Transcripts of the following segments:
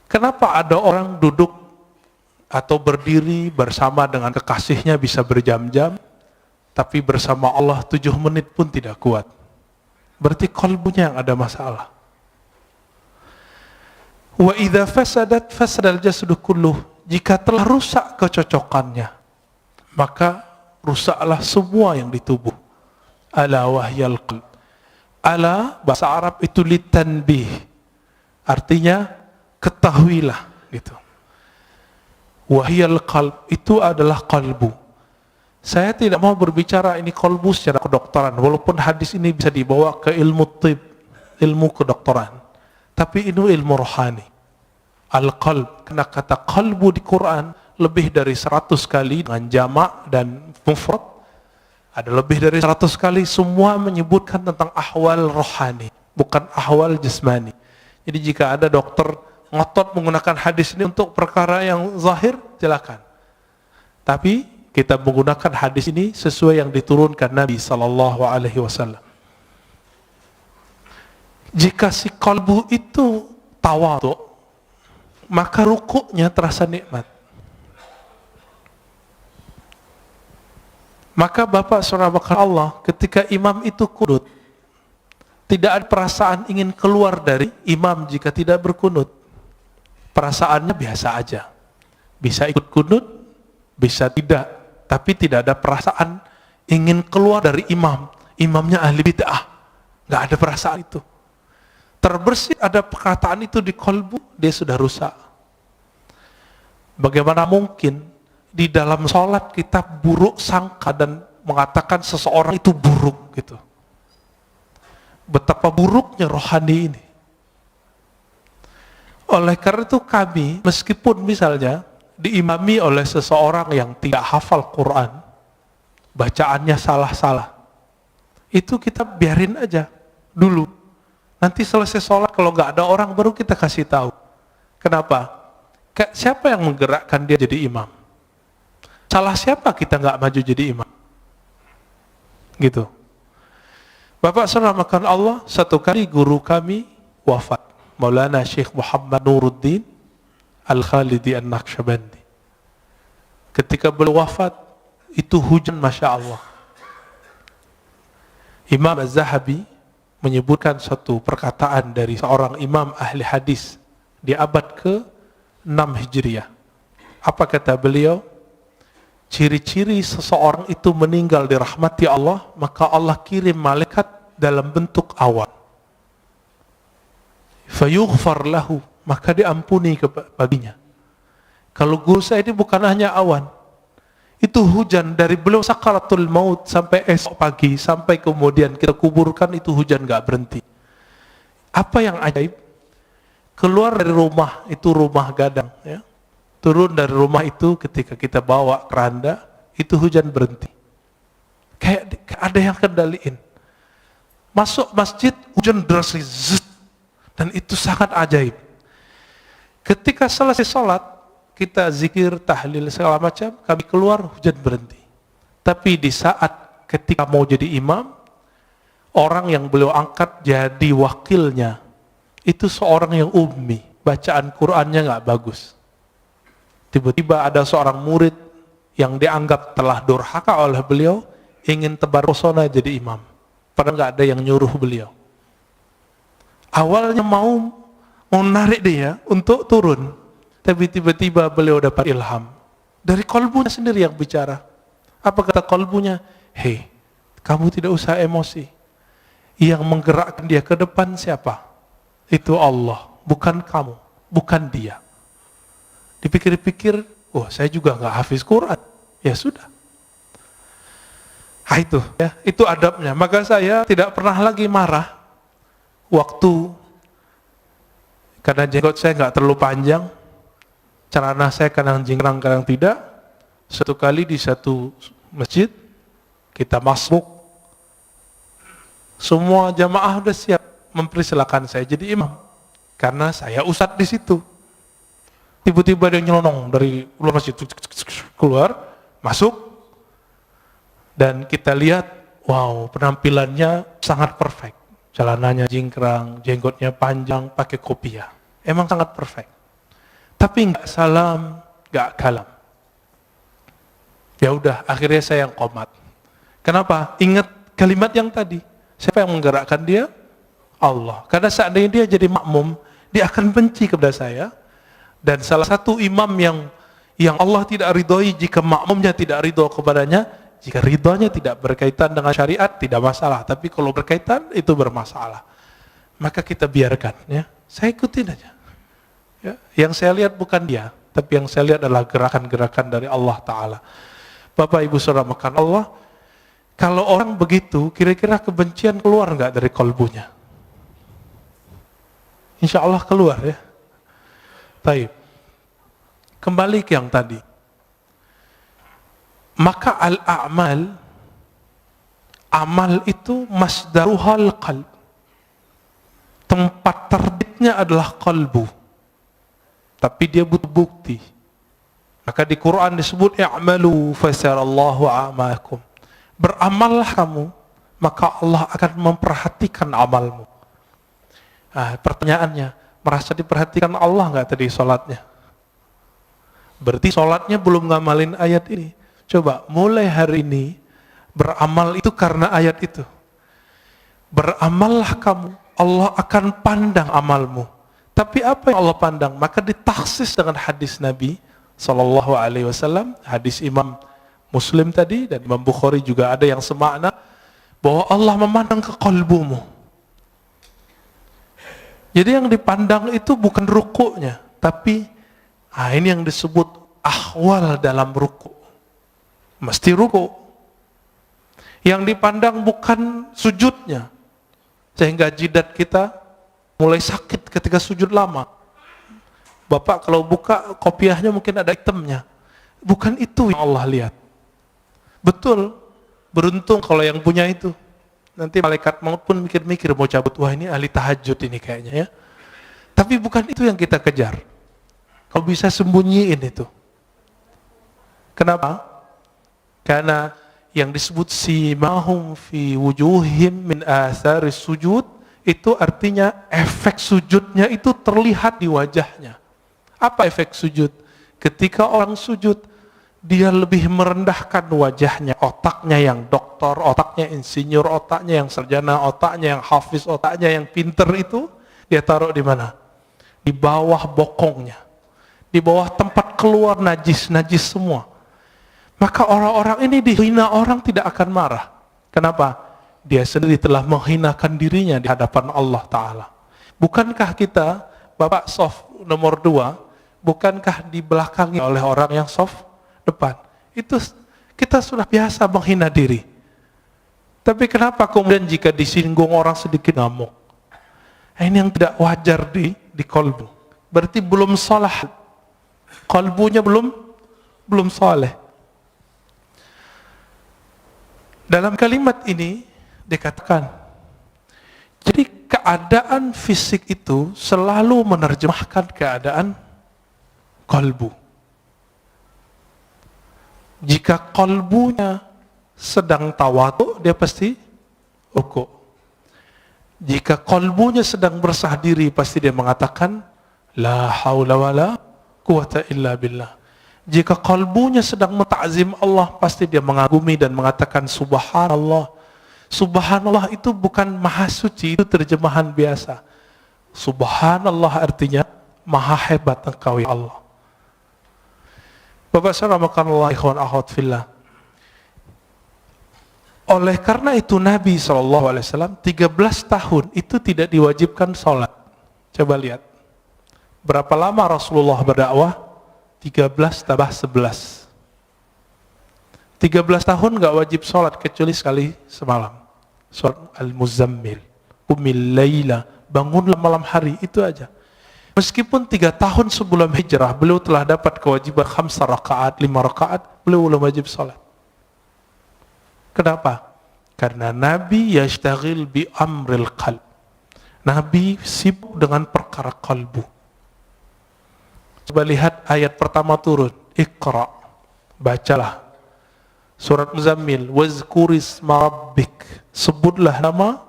Kenapa ada orang duduk atau berdiri bersama dengan kekasihnya bisa berjam-jam, tapi bersama Allah 7 menit pun tidak kuat? Berarti qalbunya yang ada masalah. Wa idza fasadat fasadal jasadu kulluh. Jika telah rusak kecocokannya, maka rusaklah semua yang di tubuh. Ala wahyal qalb. Ala bahasa Arab itu litanbih. Artinya ketahuilah gitu. Wahyal qalb itu adalah qalbu. Saya tidak mau berbicara ini qalbu secara kedokteran, walaupun hadis ini bisa dibawa ke ilmu tib, ilmu kedokteran. Tapi ini ilmu rohani. Al-qalb, karena kata qalbu di Quran lebih dari 100 kali dengan jamak dan mufrad. Ada lebih dari 100 kali, semua menyebutkan tentang ahwal rohani, bukan ahwal jasmani. Jadi jika ada dokter ngotot menggunakan hadis ini untuk perkara yang zahir, silakan. Tapi kita menggunakan hadis ini sesuai yang diturunkan Nabi SAW. Jika si qalbu itu tawadhu, maka rukuknya terasa nikmat. Maka Bapak Saudara bakal Allah, ketika imam itu kunut, tidak ada perasaan ingin keluar dari imam jika tidak berkunut. Perasaannya biasa aja. Bisa ikut kunut, bisa tidak. Tapi tidak ada perasaan ingin keluar dari imam. Imamnya ahli bid'ah. Gak ada perasaan itu. Terbersih ada perkataan itu di qalbu, dia sudah rusak. Bagaimana mungkin di dalam sholat kita buruk sangka dan mengatakan seseorang itu buruk gitu. Betapa buruknya rohani ini. Oleh karena itu kami, meskipun misalnya diimami oleh seseorang yang tidak hafal Quran, bacaannya salah-salah, itu kita biarin aja dulu. Nanti selesai sholat kalau nggak ada orang baru kita kasih tahu. Kenapa? Siapa yang menggerakkan dia jadi imam? Salah siapa kita nggak maju jadi imam? Gitu. Bapak saudara makan Allah, satu kali guru kami wafat, Maulana Syekh Muhammad Nuruddin Al-Khalidi An-Naqsyabandi. Ketika beliau wafat, itu hujan Masya Allah. Imam Az-Zahabi menyebutkan satu perkataan dari seorang imam ahli hadis di abad ke-6 Hijriah. Apa kata beliau? Ciri-ciri seseorang itu meninggal dirahmati Allah, maka Allah kirim malaikat dalam bentuk awan. Fayughfar lahu, maka diampuni baginya. Kalau guru saya ini bukan hanya awan, itu hujan dari beliau sakaratul maut sampai esok pagi, sampai kemudian kita kuburkan, itu hujan gak berhenti. Apa yang ajaib? Keluar dari rumah, itu rumah gadang, ya. Turun dari rumah itu ketika kita bawa keranda, itu hujan berhenti. Kayak ada yang kendaliin. Masuk masjid, hujan deras, dan itu sangat ajaib. Ketika selesai sholat, kita zikir, tahlil, segala macam, kami keluar, hujan berhenti. Tapi di saat ketika mau jadi imam, orang yang beliau angkat jadi wakilnya, itu seorang yang ummi, bacaan Qur'annya nggak bagus. Tiba-tiba ada seorang murid yang dianggap telah durhaka oleh beliau, ingin tebar pesona jadi imam. Padahal nggak ada yang nyuruh beliau. Awalnya mau narik dia untuk turun, tapi tiba-tiba beliau dapat ilham. Dari kolbunya sendiri yang bicara. Apa kata kolbunya? Hei, kamu tidak usah emosi. Yang menggerakkan dia ke depan siapa? Itu Allah, bukan kamu, bukan dia. Dipikir-pikir, oh saya juga nggak hafiz Quran. Ya sudah. Nah itu, ya, itu adabnya. Maka saya tidak pernah lagi marah waktu, karena jenggot saya nggak terlalu panjang, celana saya kadang jingkrang, kadang tidak. Satu kali di satu masjid, kita masuk, semua jamaah udah siap mempersilakan saya jadi imam, karena saya ustadz di situ. Tiba-tiba dia nyelonong dari luar masjid, keluar, masuk, dan kita lihat, wow, penampilannya sangat perfect. Celananya jingkrang, jenggotnya panjang, pakai kopiah. Emang sangat perfect. tapi nggak salam, nggak kalam. Ya udah, akhirnya saya yang qomat. Kenapa? Ingat kalimat yang tadi. Siapa yang menggerakkan dia? Allah. Karena seandainya dia jadi makmum, dia akan benci kepada saya. Dan salah satu imam yang Allah tidak ridhoi jika makmumnya tidak ridho kepadanya, jika ridhonya tidak berkaitan dengan syariat, tidak masalah. Tapi kalau berkaitan, itu bermasalah. Maka kita biarkan. Ya. Saya ikutin aja. Ya. Yang saya lihat bukan dia, tapi yang saya lihat adalah gerakan-gerakan dari Allah Ta'ala. Bapak Ibu Saudara makan Allah, kalau orang begitu, kira-kira kebencian keluar nggak dari kalbunya? Insya Allah keluar ya. Baik. Kembali ke yang tadi. Maka al-a'mal, amal itu masdaruhal qalb. Tempat terbitnya adalah kalbu. Tapi dia butuh bukti. Maka di Quran disebut i'malu fasarallahu a'makum. Beramallah kamu, maka Allah akan memperhatikan amalmu. Nah, pertanyaannya, merasa diperhatikan Allah nggak tadi sholatnya? Berarti sholatnya belum ngamalin ayat ini. Coba, mulai hari ini, beramal itu karena ayat itu. Beramallah kamu, Allah akan pandang amalmu. Tapi apa yang Allah pandang? Maka ditaksis dengan hadis Nabi Sallallahu Alaihi Wasallam, hadis Imam Muslim tadi dan Imam Bukhari juga ada yang semakna, bahwa Allah memandang ke kalbumu. Jadi yang dipandang itu bukan rukuknya, tapi ini yang disebut ahwal dalam rukuk. Mesti rukuk. Yang dipandang bukan sujudnya, sehingga jidat kita mulai sakit ketika sujud lama. Bapak kalau buka kopiahnya mungkin ada hitamnya. Bukan itu yang Allah lihat. Betul, beruntung kalau yang punya itu. Nanti malaikat maut pun mikir-mikir mau cabut. Wah, ini ahli tahajud ini kayaknya ya. Tapi bukan itu yang kita kejar. Kau bisa sembunyiin itu. Kenapa? Karena yang disebut simahum fi wujuhim min athari sujud, itu artinya efek sujudnya itu terlihat di wajahnya. Apa efek sujud? Ketika orang sujud, dia lebih merendahkan wajahnya, otaknya yang doktor, otaknya insinyur, otaknya yang sarjana, otaknya yang hafiz, otaknya yang pinter itu, dia taruh di mana? Di bawah bokongnya, di bawah tempat keluar najis semua. Maka orang-orang ini dihina orang tidak akan marah. Kenapa? Dia sendiri telah menghinakan dirinya di hadapan Allah Ta'ala. Bukankah kita, Bapak soft nomor 2, bukankah dibelakangi oleh orang yang soft depan? Itu kita sudah biasa menghina diri. Tapi kenapa kemudian jika disinggung orang sedikit ngamuk? Ini yang tidak wajar di kalbu. Berarti belum salah. Kalbunya belum saleh. Dalam kalimat ini dikatakan, jadi keadaan fisik itu selalu menerjemahkan keadaan kalbu. Jika kalbunya sedang tawadu, dia pasti rukuk. Jika kalbunya sedang bersah diri, pasti dia mengatakan la haula wala quwata illa billah. Jika kalbunya sedang menta'zim Allah, pasti dia mengagumi dan mengatakan subhanallah. Subhanallah itu bukan maha suci, itu terjemahan biasa. Subhanallah artinya maha hebat engkau ya Allah. Bapak saudara Allah, ikhwan akhwat fillah. Oleh karena itu Nabi SAW 13 tahun itu tidak diwajibkan sholat. Coba lihat. Berapa lama Rasulullah berdakwah? 13 tambah 11. 13 tahun gak wajib sholat kecuali sekali semalam. Surat Al-Muzammil. Qumil laila, bangunlah malam hari, itu aja. Meskipun 3 tahun sebelum hijrah, beliau telah dapat kewajiban 5 rakaat, 5 rakaat, beliau belum wajib sholat. Kenapa? Karena Nabi yashtaghil bi amril qalb. Nabi sibuk dengan perkara kalbu. Coba lihat ayat pertama turun, Iqra, bacalah. Surat Muzammil, wazkurisma rabbik, sebutlah nama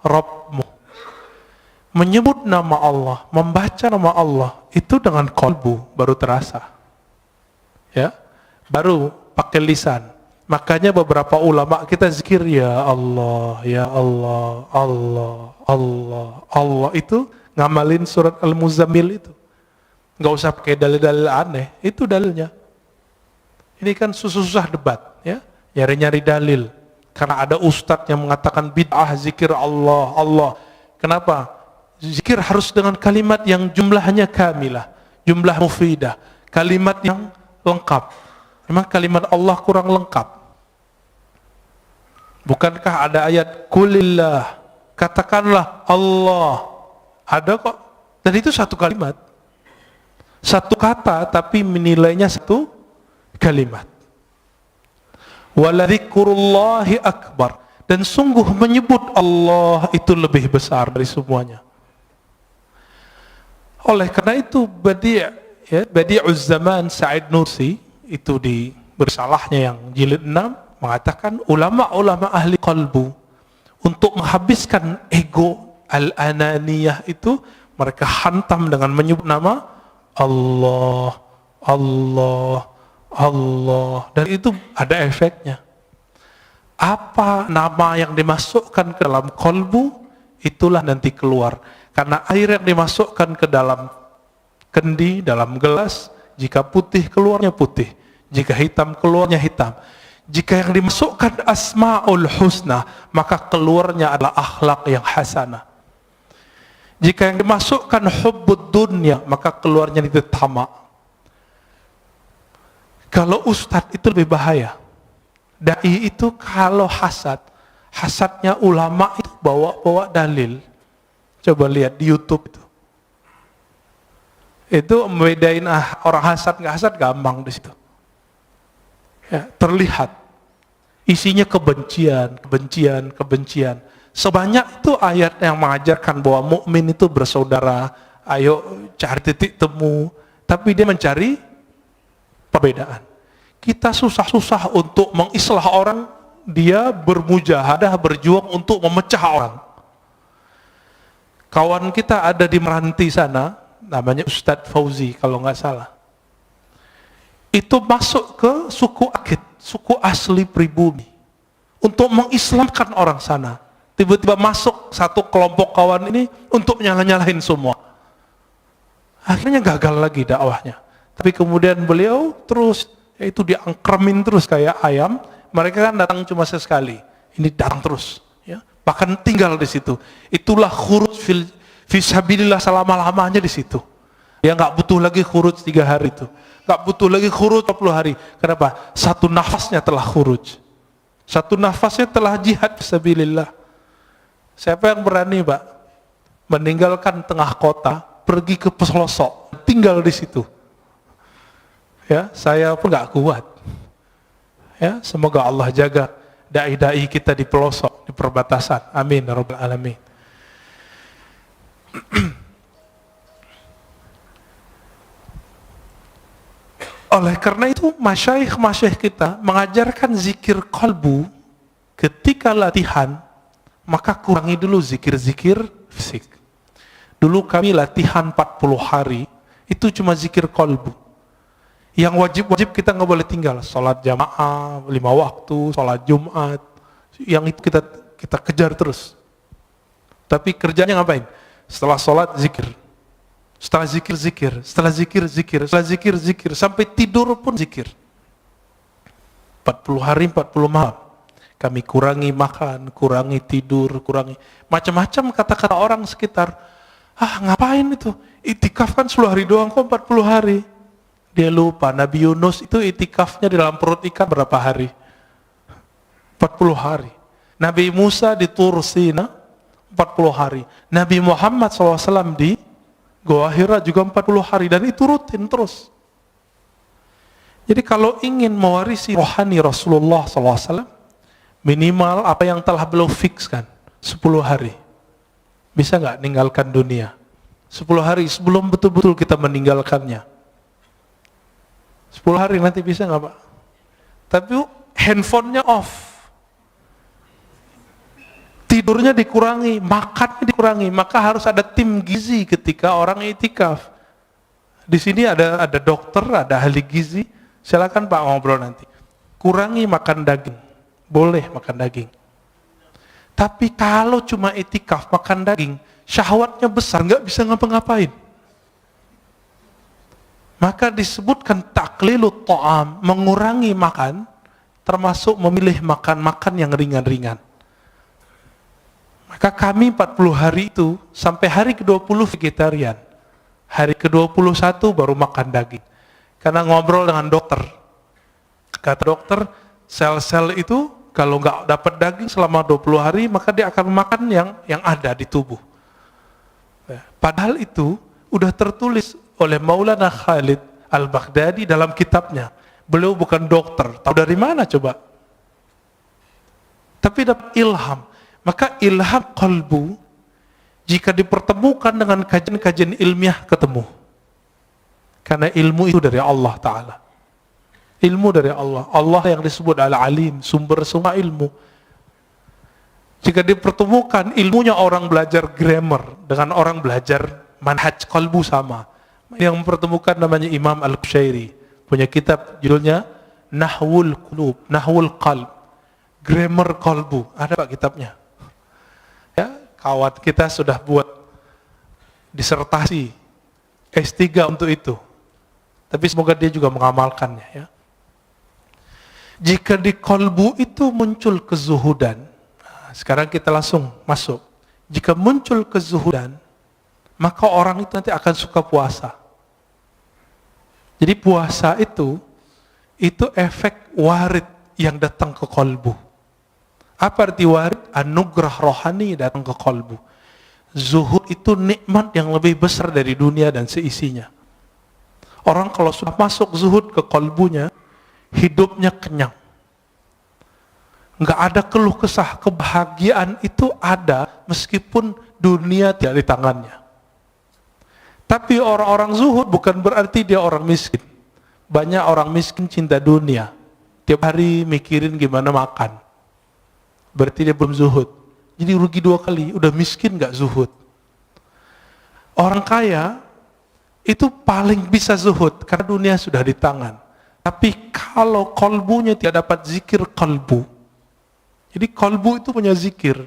Rabbmu. Menyebut nama Allah, membaca nama Allah, itu dengan kolbu baru terasa. Ya, baru pakai lisan. Makanya beberapa ulama kita zikir ya Allah, ya Allah, Allah, Allah, Allah, itu ngamalin surat Al-Muzammil itu. Nggak usah pakai dalil-dalil aneh, itu dalilnya. Ini kan susah-susah debat, ya, nyari-nyari dalil. Karena ada ustadz yang mengatakan bid'ah zikir Allah, Allah. Kenapa? Zikir harus dengan kalimat yang jumlahnya kamilah, jumlah mufidah, kalimat yang lengkap. Memang kalimat Allah kurang lengkap. Bukankah ada ayat kulillah, katakanlah Allah. Ada kok. Dan itu satu kalimat. Satu kata tapi menilainya satu kalimat. Waladzikurullahi akbar. Dan sungguh menyebut Allah itu lebih besar dari semuanya. Oleh karena itu Badi'uz Zaman Sa'id Nursi itu di bersalahnya yang jilid 6 mengatakan ulama-ulama ahli qalbu untuk menghabiskan ego al-ananiyah itu mereka hantam dengan menyebut nama Allah, Allah, Allah, dan itu ada efeknya. Apa nama yang dimasukkan ke dalam qalbu, itulah nanti keluar. Karena air yang dimasukkan ke dalam kendi, dalam gelas, jika putih keluarnya putih, jika hitam keluarnya hitam. Jika yang dimasukkan asma'ul husna, maka keluarnya adalah akhlak yang hasanah. Jika yang dimasukkan hubbud dunya, maka keluarnya itu tamak. Kalau ustadz itu lebih bahaya. Dai itu kalau hasad, hasadnya ulama itu bawa dalil. Coba lihat di YouTube itu. Itu membedain orang hasad nggak hasad gampang di situ. Ya, terlihat isinya kebencian, kebencian, kebencian. Sebanyak itu ayat yang mengajarkan bahwa mukmin itu bersaudara. Ayo cari titik temu. Tapi dia mencari perbedaan. Kita susah-susah untuk mengislah orang, dia bermujahadah, berjuang untuk memecah orang. Kawan kita ada di Meranti sana, namanya Ustadz Fauzi kalau nggak salah. Itu masuk ke suku Akit, suku asli pribumi, untuk mengislamkan orang sana. Tiba-tiba masuk satu kelompok kawan ini untuk nyalah-nyalahin semua. Akhirnya gagal lagi dakwahnya. Tapi kemudian beliau terus, yaitu diangkremin terus kayak ayam. Mereka kan datang cuma sekali, ini datang terus. Bahkan tinggal di situ. Itulah khuruj fisabilillah selama-lamanya di situ. Dia nggak butuh lagi khuruj 3 hari itu. Nggak butuh lagi khuruj 40 hari. Kenapa? Satu nafasnya telah khuruj. Satu nafasnya telah jihad fisabilillah. Siapa yang berani, Pak, meninggalkan tengah kota, pergi ke pelosok, tinggal di situ? Ya, saya pun nggak kuat. Ya, semoga Allah jaga dai-dai kita di pelosok, di perbatasan. Amin ya rabbal alamin. Oleh karena itu masyayikh kita mengajarkan zikir qalbu. Ketika latihan, maka kurangi dulu zikir-zikir fisik. Dulu kami latihan 40 hari, itu cuma zikir qalbu. Yang wajib-wajib kita nggak boleh tinggal. Sholat jamaah, 5 waktu, sholat Jumat. Yang itu kita kejar terus. Tapi kerjanya ngapain? Setelah sholat, zikir. Setelah zikir, zikir. Setelah zikir, zikir. Setelah zikir, zikir. Sampai tidur pun zikir. 40 hari, 40 malam. Kami kurangi makan, kurangi tidur, kurangi. Macam-macam kata-kata orang sekitar. Ngapain itu? Itikaf kan 10 hari doang kok 40 hari. Dia lupa, Nabi Yunus itu itikafnya di dalam perut ikan berapa hari? 40 hari. Nabi Musa di Tur Sina 40 hari. Nabi Muhammad SAW di Goa Hira juga 40 hari. Dan itu rutin terus. Jadi kalau ingin mewarisi rohani Rasulullah SAW, minimal apa yang telah beliau fikskan, 10 hari. Bisa nggak ninggalkan dunia? 10 hari sebelum betul-betul kita meninggalkannya. 10 hari nanti bisa nggak Pak? Tapi handphonenya off. Tidur tidurnya dikurangi, makannya dikurangi, maka harus ada tim gizi ketika orang itikaf. Di sini ada dokter, ada ahli gizi. Silakan Pak ngobrol nanti. Kurangi makan daging, boleh makan daging. Tapi kalau cuma itikaf makan daging, syahwatnya besar, nggak bisa ngapa-ngapain. Maka disebutkan taklilut ta'am, mengurangi makan, termasuk memilih makan-makan yang ringan-ringan. Maka kami 40 hari itu, sampai hari ke-20 vegetarian. Hari ke-21 baru makan daging. Karena ngobrol dengan dokter. Kata dokter, sel-sel itu kalau nggak dapat daging selama 20 hari, maka dia akan makan yang ada di tubuh. Padahal itu udah tertulis oleh Maulana Khalid Al-Baghdadi dalam kitabnya. Beliau bukan dokter, tahu dari mana coba? Tapi dapat ilham. Maka ilham qalbu, jika dipertemukan dengan kajian-kajian ilmiah, ketemu. Karena ilmu itu dari Allah Ta'ala. Ilmu dari Allah. Allah yang disebut Al-Alim, sumber semua ilmu. Jika dipertemukan ilmunya orang belajar grammar dengan orang belajar manhaj qalbu sama. Yang mempertemukan namanya Imam Al-Qushairi, punya kitab judulnya Nahwul Qulub, Nahwul Qalb, Grammar Qalbu. Ada Pak kitabnya. Ya, kawan kita sudah buat disertasi S3 untuk itu. Tapi semoga dia juga mengamalkannya ya. Jika di qalbu itu muncul kezuhudan, sekarang kita langsung masuk. Jika muncul kezuhudan, maka orang itu nanti akan suka puasa. Jadi puasa itu efek warid yang datang ke qalbu. Apa arti warid? Anugerah rohani datang ke qalbu. Zuhud itu nikmat yang lebih besar dari dunia dan seisinya. Orang kalau sudah masuk zuhud ke qalbunya, hidupnya kenyang. Nggak ada keluh kesah, kebahagiaan itu ada meskipun dunia tidak di tangannya. Tapi orang-orang zuhud bukan berarti dia orang miskin. Banyak orang miskin cinta dunia. Tiap hari mikirin gimana makan. Berarti dia belum zuhud. Jadi rugi 2 kali, udah miskin nggak zuhud. Orang kaya itu paling bisa zuhud karena dunia sudah di tangan. Tapi kalau kolbunya tidak dapat zikir kalbu, jadi kalbu itu punya zikir.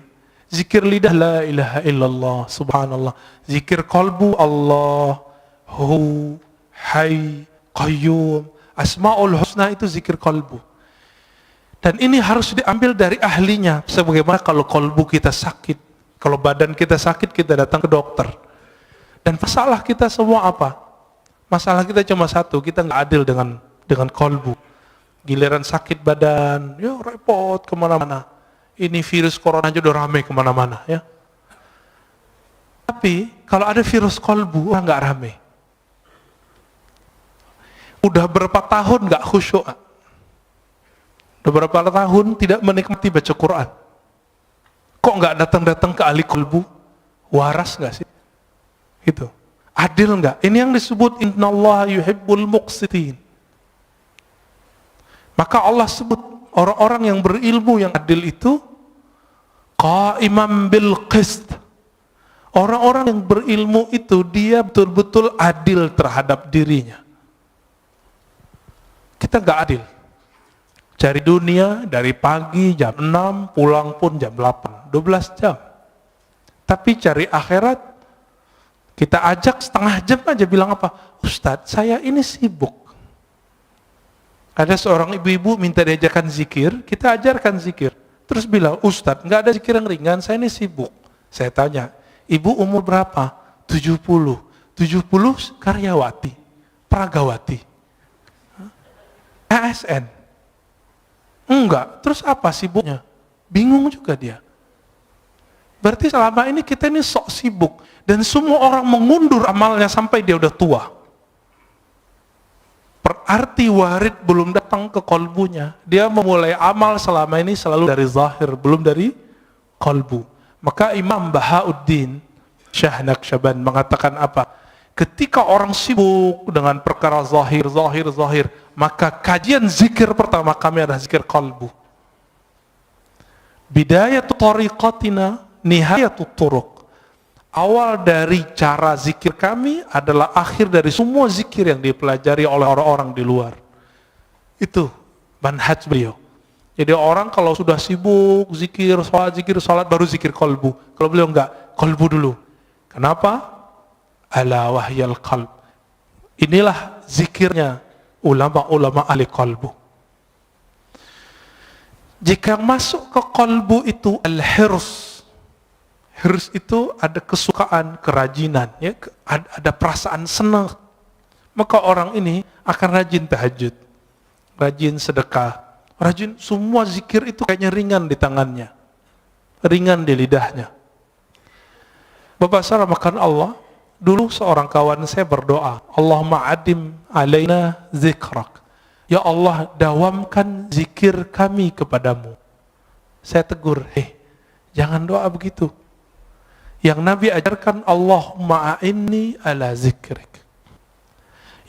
Zikir lidah la ilaha illallah, subhanallah. Zikir kalbu Allah, hu, hay, qayyum. Asma'ul husna itu zikir kalbu. Dan ini harus diambil dari ahlinya. Sebagaimana kalau kalbu kita sakit, kalau badan kita sakit, kita datang ke dokter. Dan masalah kita semua apa? Masalah kita cuma satu, kita nggak adil dengan kalbu. Giliran sakit badan, ya repot kemana-mana. Ini virus corona aja udah rame kemana-mana ya. Tapi kalau ada virus kalbu, nggak rame. Udah berapa tahun nggak khusyuk? Udah berapa tahun tidak menikmati baca Quran? Kok nggak datang-datang ke ahli kalbu? Waras nggak sih? Itu adil nggak? Ini yang disebut innallaha yuhibbul muqsitin. Maka Allah sebut orang-orang yang berilmu yang adil itu qaimam bil qist. Orang-orang yang berilmu itu dia betul-betul adil terhadap dirinya. Kita nggak adil. Cari dunia dari pagi jam 6, pulang pun jam 8, 12 jam. Tapi cari akhirat, kita ajak setengah jam aja bilang apa? Ustadz, saya ini sibuk. Ada seorang ibu-ibu minta diajarkan zikir, kita ajarkan zikir. Terus bilang, Ustadz, nggak ada zikir yang ringan, saya ini sibuk. Saya tanya, ibu umur berapa? 70. 70 karyawati, pragawati. ASN. Enggak, terus apa sibuknya? Bingung juga dia. Berarti selama ini kita ini sok sibuk. Dan semua orang mengundur amalnya sampai dia udah tua. Berarti warid belum datang ke kolbunya. Dia memulai amal selama ini selalu dari zahir, belum dari kolbu. Maka Imam Bahauddin Syah Naqsyaband mengatakan apa? Ketika orang sibuk dengan perkara zahir, maka kajian zikir pertama kami adalah zikir kolbu. Bidayatu tariqatina nihayatut turuq. Awal dari cara zikir kami adalah akhir dari semua zikir yang dipelajari oleh orang-orang di luar. Itu manhaj beliau. Jadi orang kalau sudah sibuk zikir salat baru zikir qalbu. Kalau beliau enggak, qalbu dulu. Kenapa? Ala wahyal qalb. Inilah zikirnya ulama-ulama ahli qalbu. Jika masuk ke qalbu itu al-hirs. Hirs itu ada kesukaan, kerajinan, ya, ada perasaan senang. Maka orang ini akan rajin tahajud, rajin sedekah, rajin semua zikir itu kayaknya ringan di tangannya, ringan di lidahnya. Bapak saudara makan Allah, dulu seorang kawan saya berdoa, Allahumma adim alaina zikrak. Ya Allah, dawamkan zikir kami kepadamu. Saya tegur, jangan doa begitu. Yang Nabi ajarkan, Allahumma a'inni ala zikrik.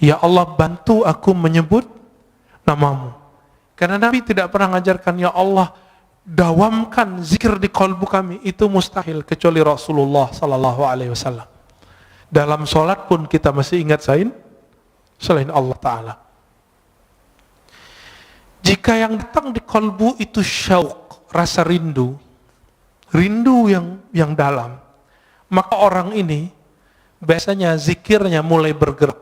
Ya Allah, bantu aku menyebut namamu. Karena Nabi tidak pernah mengajarkan, ya Allah, dawamkan zikir di kalbu kami. Itu mustahil, kecuali Rasulullah sallallahu alaihi wasallam. Dalam sholat pun kita masih ingat selain Allah Ta'ala. Jika yang datang di kalbu itu syauq, rasa rindu yang dalam, maka orang ini biasanya zikirnya mulai bergerak.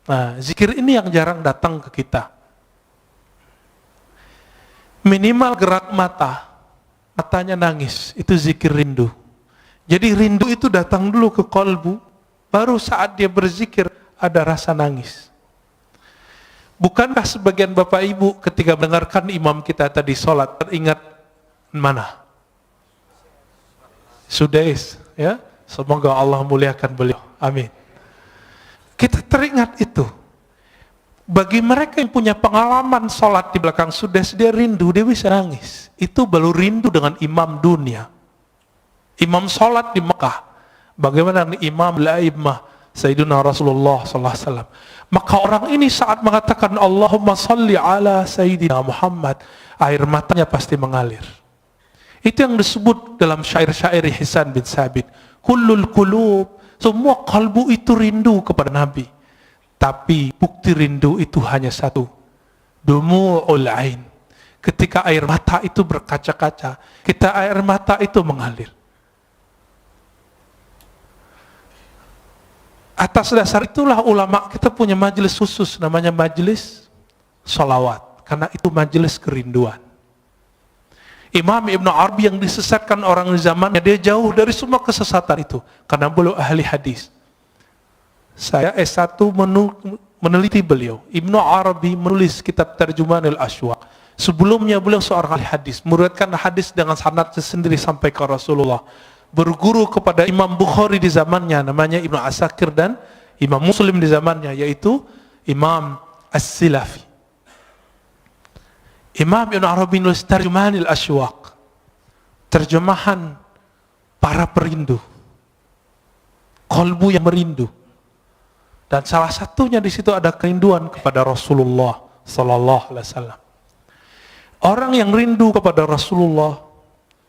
Nah, zikir ini yang jarang datang ke kita. Minimal gerak matanya nangis, itu zikir rindu. Jadi rindu itu datang dulu ke kalbu, baru saat dia berzikir ada rasa nangis. Bukankah sebagian Bapak Ibu ketika mendengarkan imam kita tadi sholat, teringat mana? Sudais, ya, semoga Allah muliakan beliau, amin. Kita teringat itu. Bagi mereka yang punya pengalaman sholat di belakang Sudais, dia rindu, dia bisa nangis. Itu baru rindu dengan imam dunia. Imam sholat di Mekah, bagaimana imam al-a'immah Sayyidina Rasulullah SAW. Maka orang ini saat mengatakan Allahumma salli ala Sayyidina Muhammad, air matanya pasti mengalir. Itu yang disebut dalam syair-syair Hisan bin Sabit, kullul qulub, semua kalbu itu rindu kepada Nabi. Tapi bukti rindu itu hanya satu, dumu'ul ain. Ketika air mata itu berkaca-kaca, air mata itu mengalir. Atas dasar itulah ulama kita punya majelis khusus, namanya majelis sholawat, karena itu majelis kerinduan. Imam Ibn Arabi yang disesatkan orang di zamannya, dia jauh dari semua kesesatan itu, karena beliau ahli hadis. Saya S1 meneliti beliau. Ibn Arabi menulis kitab Tarjumanul Ashwaq. Sebelumnya beliau seorang ahli hadis, meriwayatkan hadis dengan sanadnya sendiri sampai ke Rasulullah. Berguru kepada Imam Bukhari di zamannya, namanya Ibnu Asakir, dan Imam Muslim di zamannya, yaitu Imam As-Silafi. Imam Ibn Arabi nulis Tarjumanul Ashwaq, terjemahan para perindu, kalbu yang merindu. Dan salah satunya di situ ada kerinduan kepada Rasulullah sallallahu alaihi wasallam. Orang yang rindu kepada Rasulullah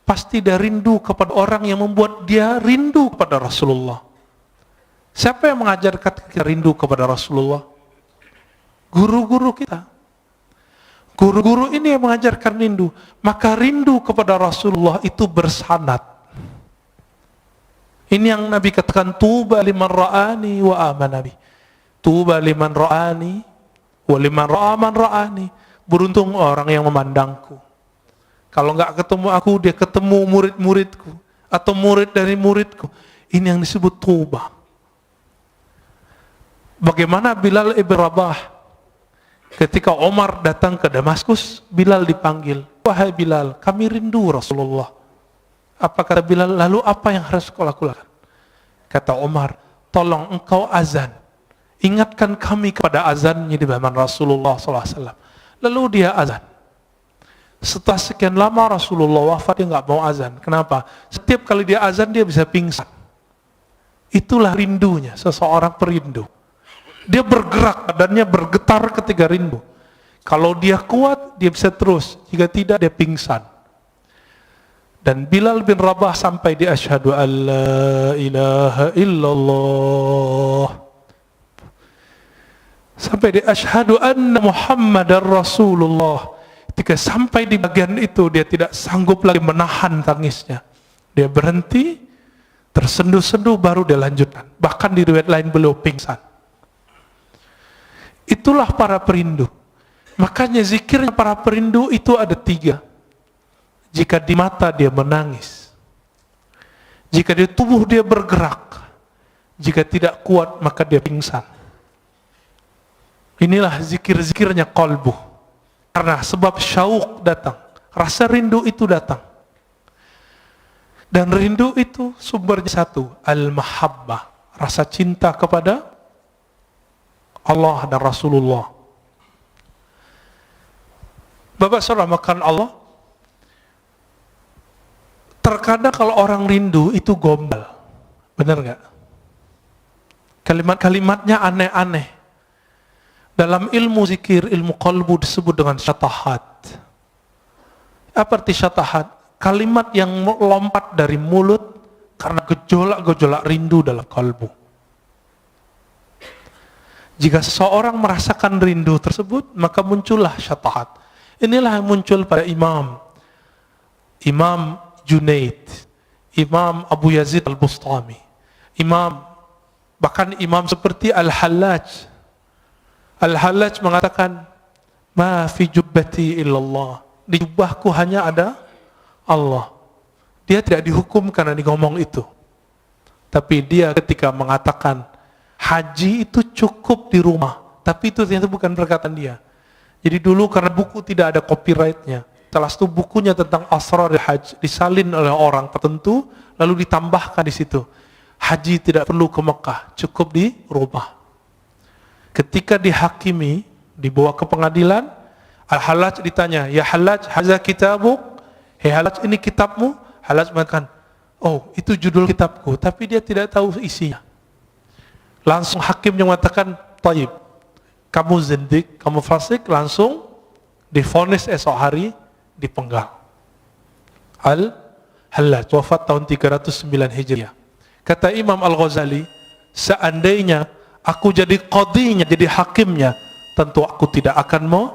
pasti dia rindu kepada orang yang membuat dia rindu kepada Rasulullah. Siapa yang mengajarkan kita rindu kepada Rasulullah? Guru-guru kita. Guru-guru ini yang mengajarkan rindu. Maka rindu kepada Rasulullah itu bersanad. Ini yang Nabi katakan, tuba liman ra'ani wa amana bi. Tuba liman ra'ani wa liman ra'aman ra'ani. Beruntung orang yang memandangku. Kalau nggak ketemu aku, dia ketemu murid-muridku atau murid dari muridku. Ini yang disebut tuba. Bagaimana Bilal ibn Rabah ketika Omar datang ke Damaskus, Bilal dipanggil. Wahai Bilal, kami rindu Rasulullah. Apa kata Bilal? Lalu apa yang harus kau lakukan? Kata Omar, tolong engkau azan. Ingatkan kami kepada azannya di zaman Rasulullah SAW. Lalu dia azan. Setelah sekian lama Rasulullah wafat, dia nggak mau azan. Kenapa? Setiap kali dia azan dia bisa pingsan. Itulah rindunya seseorang perindu. Dia bergerak, badannya bergetar ketika rindu. Kalau dia kuat, dia bisa terus. Jika tidak, dia pingsan. Dan Bilal bin Rabah sampai di asyhadu an la ilaha illallah, sampai di asyhadu anna Muhammadar Rasulullah. Ketika sampai di bagian itu, dia tidak sanggup lagi menahan tangisnya. Dia berhenti, tersenduh-senduh, baru dia lanjutkan. Bahkan di riwayat lain beliau pingsan. Itulah para perindu. Makanya zikirnya para perindu itu ada 3. Jika di mata dia menangis, jika di tubuh dia bergerak, jika tidak kuat maka dia pingsan. Inilah zikir-zikirnya qalbu. Karena sebab syauq datang, rasa rindu itu datang. Dan rindu itu sumbernya satu, al-mahabbah, rasa cinta kepada Allah dan Rasulullah. Bapak saudara makan Allah, terkadang kalau orang rindu itu gombal, benar nggak? Kalimat-kalimatnya aneh-aneh. Dalam ilmu zikir, ilmu qalbu disebut dengan syatahat. Apa arti syatahat? Kalimat yang lompat dari mulut karena gejolak-gejolak rindu dalam kalbu. Jika seseorang merasakan rindu tersebut, maka muncullah syatahat. Inilah yang muncul pada Imam Junaid, Imam Abu Yazid Al-Bustami, bahkan imam seperti Al-Hallaj. Al-Hallaj mengatakan, ma fi jubbati illallah, di jubahku hanya ada Allah. Dia tidak dihukum karena dia ngomong itu, tapi dia ketika mengatakan haji itu cukup di rumah, tapi itu ternyata bukan perkataan dia. Jadi dulu karena buku tidak ada copyrightnya, setelah itu bukunya tentang asrar haji disalin oleh orang tertentu, lalu ditambahkan di situ, haji tidak perlu ke Mekah, cukup di rumah. Ketika dihakimi, dibawa ke pengadilan, Al-Hallaj ditanya, ya Hallaj, haza kitabuk, hei Hallaj, ini kitabmu? Hallaj mengatakan, oh itu judul kitabku, tapi dia tidak tahu isinya. Langsung hakimnya mengatakan, taib, kamu zindik, kamu fasik, langsung divonis esok hari dipenggal. Al-Hallaj wafat tahun 309 Hijriah. Kata Imam Al-Ghazali, seandainya aku jadi qadhinya, jadi hakimnya, tentu aku tidak akan mau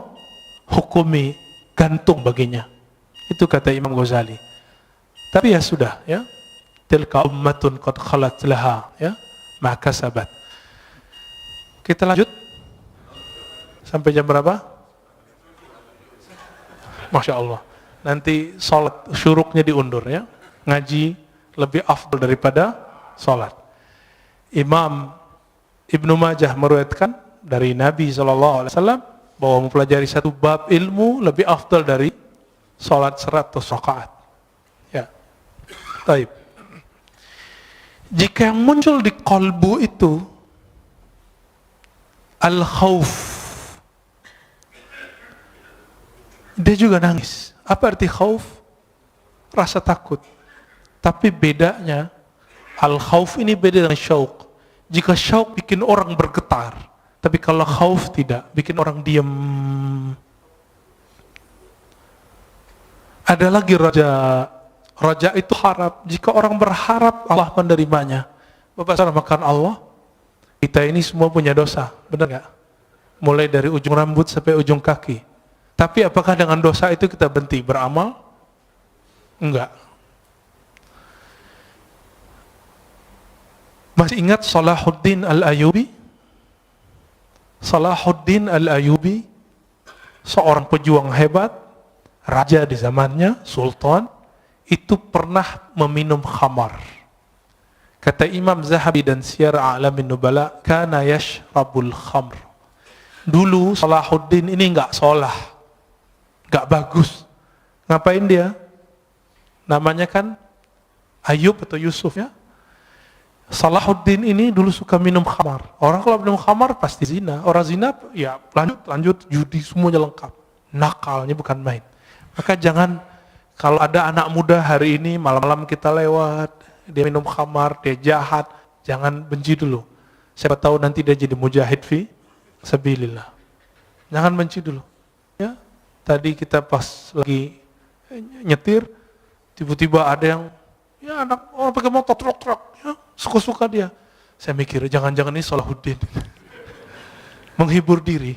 hukumi gantung baginya. Itu kata Imam Ghazali. Tapi ya sudah, ya. Tilka ummatun qad khalat laha, ya, ma kasabat. Kita lanjut. Sampai jam berapa? Masya Allah. Nanti sholat syuruknya diundur, ya. Ngaji lebih afdal daripada sholat. Imam Ibnu Majah meriwayatkan dari Nabi SAW bahwa mempelajari satu bab ilmu lebih afdal dari sholat 100 rakaat. Ya. Baik. Jika yang muncul di qalbu itu al-khauf, dia juga nangis. Apa arti khauf? Rasa takut. Tapi bedanya, al-khauf ini beda dengan syauq. Jika syauq bikin orang bergetar, tapi kalau khauf tidak, bikin orang diam. Ada lagi raja. Raja itu harap. Jika orang berharap, Allah menerimanya. Bapak saudara makan Allah, kita ini semua punya dosa, benar nggak? Mulai dari ujung rambut sampai ujung kaki. Tapi apakah dengan dosa itu kita berhenti beramal? Enggak. Masih ingat Salahuddin Al-Ayyubi? Salahuddin Al-Ayyubi, seorang pejuang hebat, raja di zamannya, sultan, itu pernah meminum khamar. Kata Imam Zahabi dan Siyar A'lamin Nubala, kana yashrabul khamr. Dulu Salahuddin ini enggak sholah, enggak bagus. Ngapain dia? Namanya kan Ayub atau Yusuf, ya. Salahuddin ini dulu suka minum khamar. Orang kalau minum khamar pasti zina. Orang zina ya lanjut judi, semuanya lengkap. Nakalnya bukan main. Maka jangan, kalau ada anak muda hari ini malam-malam kita lewat, dia minum khamar, dia jahat, jangan benci dulu. Siapa tahu nanti dia jadi mujahid fi sabilillah. Jangan benci dulu. Ya, tadi kita pas lagi nyetir, Tiba-tiba ada yang, ya anak orang pakai motor truk-truk, ya, suka-suka dia. Saya mikir, jangan-jangan ini Salahuddin. Menghibur diri.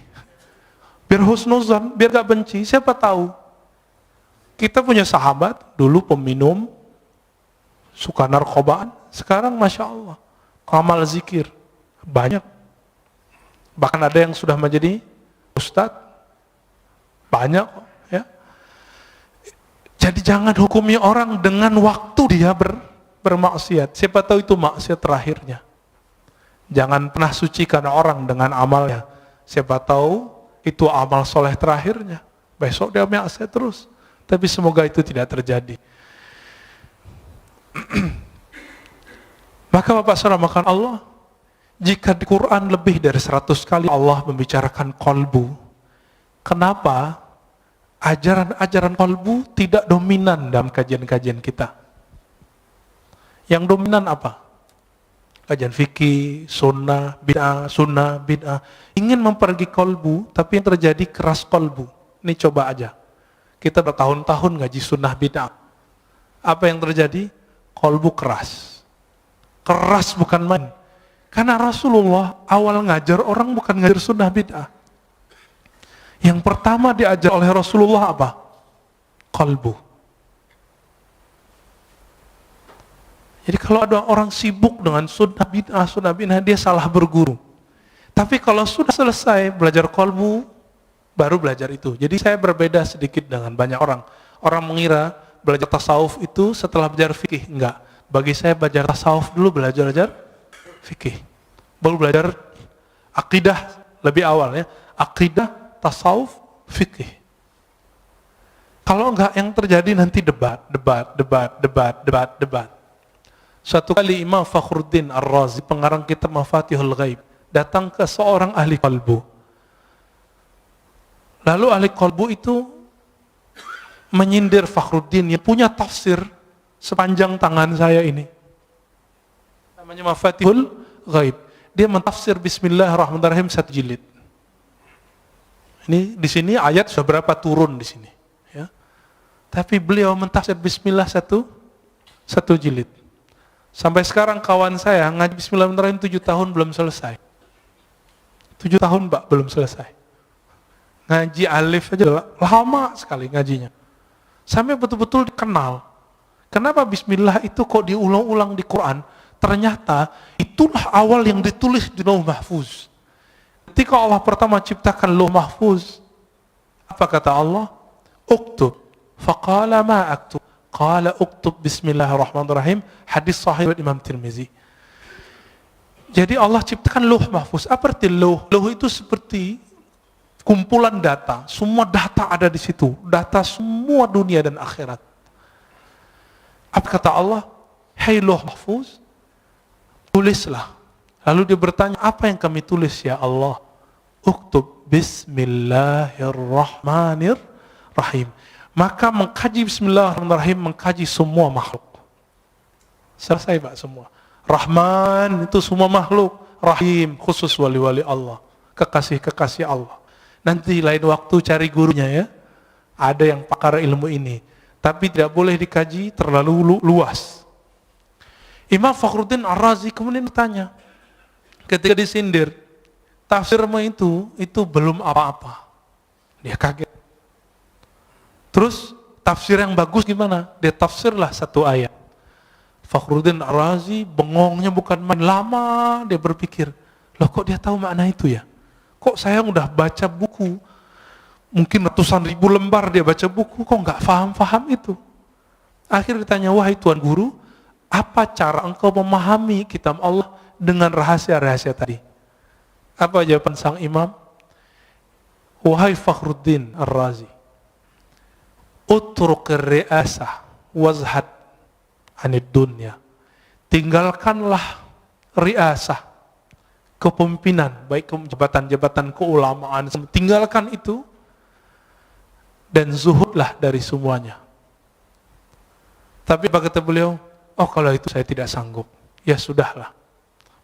Biar husnuzan, biar gak benci, siapa tahu. Kita punya sahabat, dulu peminum, suka narkobaan, sekarang Masya Allah, amal zikir, banyak. Bahkan ada yang sudah menjadi ustadz, banyak. Ya. Jadi jangan hukumi orang dengan waktu dia bermaksiat. Siapa tahu itu maksiat terakhirnya. Jangan pernah sucikan orang dengan amalnya. Siapa tahu itu amal soleh terakhirnya. Besok dia maksiat terus. Tapi semoga itu tidak terjadi. Maka Bapak Saudara makan Allah, jika di Quran lebih dari 100 kali Allah membicarakan kolbu, kenapa ajaran-ajaran kolbu tidak dominan dalam kajian-kajian kita? Yang dominan apa? Kajian fikih, sunnah, bid'ah. Ingin mempergi kolbu, tapi yang terjadi keras kolbu. Ini coba aja. Kita bertahun-tahun ngaji sunnah bid'ah. Apa yang terjadi? Kolbu keras. Keras bukan main. Karena Rasulullah awal ngajar orang bukan ngajar sunnah bid'ah. Yang pertama diajar oleh Rasulullah apa? Kolbu. Jadi kalau ada orang sibuk dengan sunnah bid'ah, dia salah berguru. Tapi kalau sudah selesai belajar kolbu, baru belajar itu. Jadi saya berbeda sedikit dengan banyak orang. Orang mengira belajar tasawuf itu setelah belajar fikih. Enggak. Bagi saya belajar tasawuf dulu, belajar fikih. Baru belajar akidah lebih awal ya. Akidah, tasawuf, fikih. Kalau enggak yang terjadi nanti debat. Suatu kali Imam Fakhruddin Ar-Razi, pengarang kitab Mafatihul Ghaib, datang ke seorang ahli qalbu. Lalu ahli qalbu itu menyindir Fakhruddin yang punya tafsir sepanjang tangan saya ini. Namanya Mafatihul Ghaib. Dia mentafsir Bismillahirrahmanirrahim 1 jilid. Ini di sini ayat sudah berapa turun di sini, ya. Tapi beliau mentafsir Bismillah 1 jilid. Sampai sekarang kawan saya ngaji Bismillahirrahmanirrahim 7 tahun belum selesai. 7 tahun Pak belum selesai. Ngaji alif aja lama sekali ngajinya. Sampai betul-betul dikenal. Kenapa Bismillah itu kok diulang-ulang di Quran? Ternyata itulah awal yang ditulis di Lauh Mahfuz. Ketika Allah pertama ciptakan Lauh Mahfuz, apa kata Allah? Uktub. Faqala ma aktub. Qala uktub Bismillahirrahmanirrahim. Hadis sahih Imam Tirmizi. Jadi Allah ciptakan Lauh Mahfuz. Apa arti lauh? Lauh itu seperti kumpulan data. Semua data ada di situ. Data semua dunia dan akhirat. Apa kata Allah? Hai Lauh Mahfuz, tulislah. Lalu dia bertanya, apa yang kami tulis ya Allah? Uktub Bismillahirrahmanirrahim. Maka mengkaji Bismillahirrahmanirrahim, mengkaji semua makhluk. Selesai Pak semua. Rahman itu semua makhluk. Rahim khusus wali-wali Allah. Kekasih-kekasih Allah. Nanti lain waktu cari gurunya ya. Ada yang pakar ilmu ini. Tapi tidak boleh dikaji terlalu luas. Imam Fakhruddin Ar-Razi kemudian bertanya. Ketika disindir. Tafsirmu itu belum apa-apa. Dia kaget. Terus tafsir yang bagus gimana? Dia tafsirlah 1 ayat. Fakhruddin Ar-Razi bengongnya bukan main, lama dia berpikir, loh kok dia tahu makna itu ya? Kok saya udah baca buku, mungkin ratusan ribu lembar dia baca buku, kok nggak paham itu? Akhirnya ditanya, wahai Tuan Guru, apa cara engkau memahami kitab Allah dengan rahasia-rahasia tadi? Apa jawaban sang imam? Wahai Fakhruddin Ar-Razi, utruk ri'asah wazhad anid dunya. Tinggalkanlah ri'asah, kepemimpinan, baik jabatan-jabatan keulamaan, tinggalkan itu dan zuhudlah dari semuanya. Tapi apa kata beliau? Oh kalau itu saya tidak sanggup. Ya sudahlah.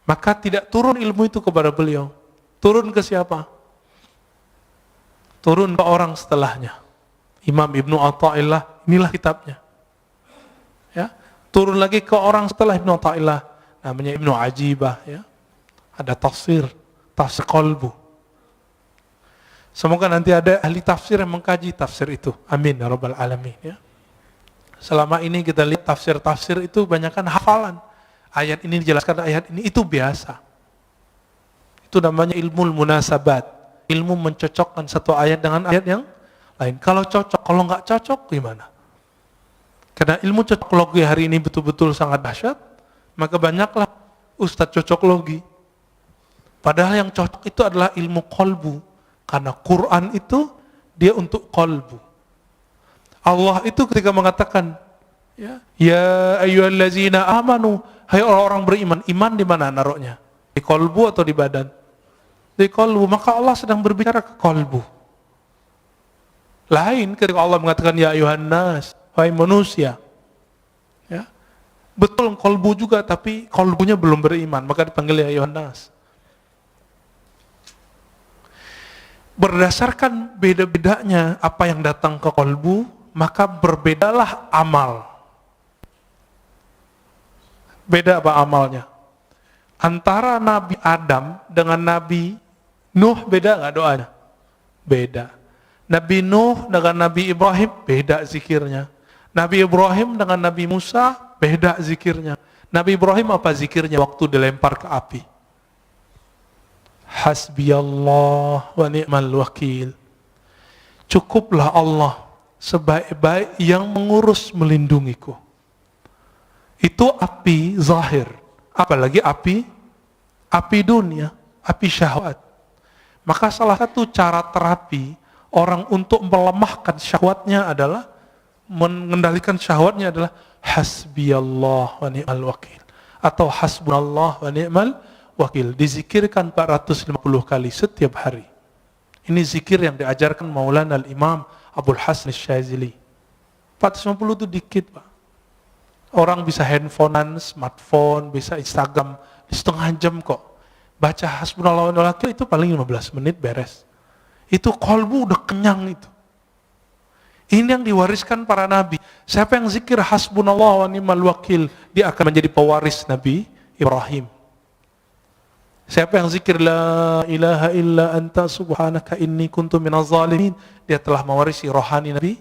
Maka tidak turun ilmu itu kepada beliau. Turun ke siapa? Turun ke orang setelahnya. Imam Ibnu Athaillah, inilah kitabnya. Turun lagi ke orang setelah Ibnu Athaillah, namanya Ibnu Ajibah, ya. Ada tafsir qalbu. Semoga nanti ada ahli tafsir yang mengkaji tafsir itu. Amin ya rabbal alamin, ya. Selama ini kita lihat tafsir itu banyakkan hafalan. Ayat ini dijelaskan, ayat ini, itu biasa. Itu namanya ilmu munasabat. Ilmu mencocokkan satu ayat dengan ayat yang lain. Kalau cocok, kalau nggak cocok gimana? Karena ilmu cocok logi hari ini betul-betul sangat dahsyat, maka banyaklah ustadz cocok logi. Padahal yang cocok itu adalah ilmu qalbu. Karena Quran itu dia untuk qalbu. Allah itu ketika mengatakan, ya ayyuhallazina amanu, hai orang-orang beriman, iman di mana naruhnya? Di qalbu atau di badan? Di qalbu. Maka Allah sedang berbicara ke qalbu. Lain ketika Allah mengatakan ya ayyuhan nas, hai manusia. Ya. Betul qalbu juga, tapi qalbunya belum beriman, maka dipanggil ya ayyuhan nas. Berdasarkan beda-bedanya apa yang datang ke qalbu, maka berbedalah amal. Beda apa amalnya? Antara Nabi Adam dengan Nabi Nuh beda nggak doanya? Beda. Nabi Nuh dengan Nabi Ibrahim beda zikirnya. Nabi Ibrahim dengan Nabi Musa beda zikirnya. Nabi Ibrahim apa zikirnya waktu dilempar ke api? Hasbiyallah wa ni'mal wakil. Cukuplah Allah sebaik-baik yang mengurus melindungiku. Itu api zahir. Apalagi api dunia, api syahwat. Maka salah satu cara terapi orang untuk melemahkan syahwatnya adalah, mengendalikan syahwatnya adalah hasbiyallah wa ni'mal wakil. Atau hasbunallah wa ni'mal wakil. Dizikirkan 450 kali setiap hari. Ini zikir yang diajarkan Maulana al-Imam Abdul Hasan Syazili. 450 itu dikit, Pak. Orang bisa handphonean, smartphone, bisa Instagram di setengah jam kok. Baca hasbunallah wa ni'mal wakil itu paling 15 menit beres. Itu qalbu udah kenyang itu. Ini yang diwariskan para nabi. Siapa yang zikir hasbunallah wa ni'mal wakil, dia akan menjadi pewaris Nabi Ibrahim. Siapa yang zikir la ilaha illa anta subhanaka inni kuntu minaz zalimin, dia telah mewarisi rohani Nabi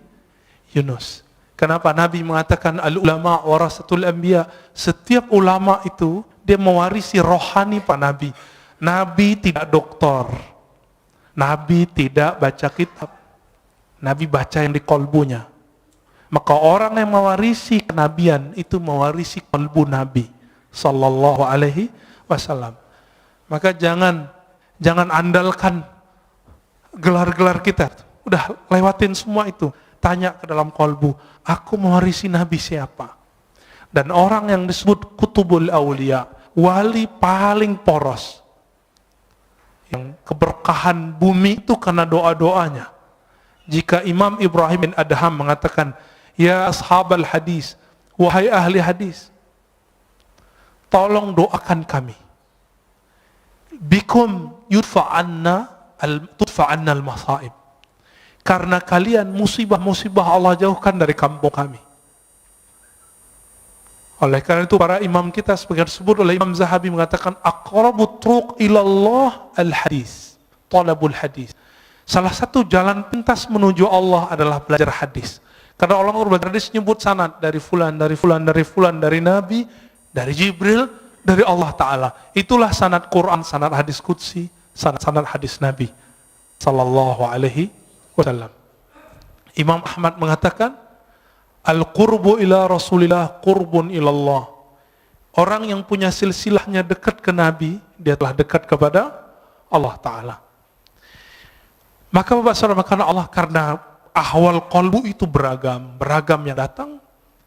Yunus. Kenapa Nabi mengatakan al-ulama warasatul anbiya? Setiap ulama itu dia mewarisi rohani Pak Nabi. Nabi tidak doktor. Nabi tidak baca kitab. Nabi baca yang di kolbunya. Maka orang yang mewarisi kenabian itu mewarisi kolbu Nabi sallallahu alaihi wasallam. Maka jangan andalkan gelar-gelar kita. Udah lewatin semua itu. Tanya ke dalam kolbu, aku mewarisi Nabi siapa? Dan orang yang disebut kutubul awliya, wali paling poros, yang keberkahan bumi itu karena doa-doanya. Jika Imam Ibrahim bin Adham mengatakan, ya ashabal hadis, wahai ahli hadis, tolong doakan kami. Bikum tudfa'anna al-masaib. Karena kalian musibah-musibah Allah jauhkan dari kampung kami. Oleh karena itu para imam kita sebagai disebut oleh Imam Zahabi mengatakan aqrabut turuq ilallah al-hadis, talabul hadis. Salah satu jalan pintas menuju Allah adalah belajar hadis. Karena orang belajar hadis nyebut sanad dari fulan, dari fulan, dari fulan, dari Nabi, dari Jibril, dari Allah Ta'ala. Itulah sanad Quran, sanad hadis qudsi, sanad hadis Nabi sallallahu alaihi wasallam. Imam Ahmad mengatakan al-qurbu ila Rasulillah qurbun ilallah. Orang yang punya silsilahnya dekat ke Nabi, dia telah dekat kepada Allah Ta'ala. Maka Bapak Saudara, karena ahwal qalbu itu beragam yang datang,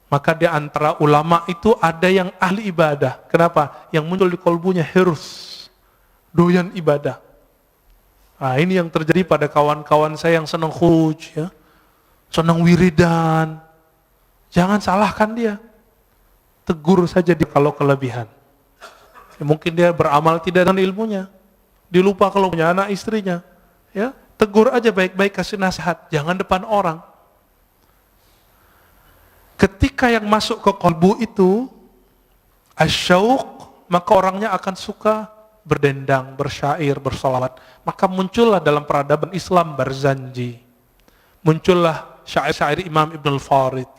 maka di antara ulama itu ada yang ahli ibadah. Kenapa? Yang muncul di qalbunya hirs, doyan ibadah. Nah, ini yang terjadi pada kawan-kawan saya yang senang khuruj, ya, senang wiridan. Jangan salahkan dia, tegur saja dia kalau kelebihan. Ya, mungkin dia beramal tidak dengan ilmunya, dilupa kalau punya anak istrinya, ya, tegur aja baik-baik, kasih nasihat, jangan depan orang. Ketika yang masuk ke kolbu itu asyauq, maka orangnya akan suka berdendang, bersyair, bersolawat. Maka muncullah dalam peradaban Islam Barzanji, muncullah syair-syair Imam Ibn al-Farid,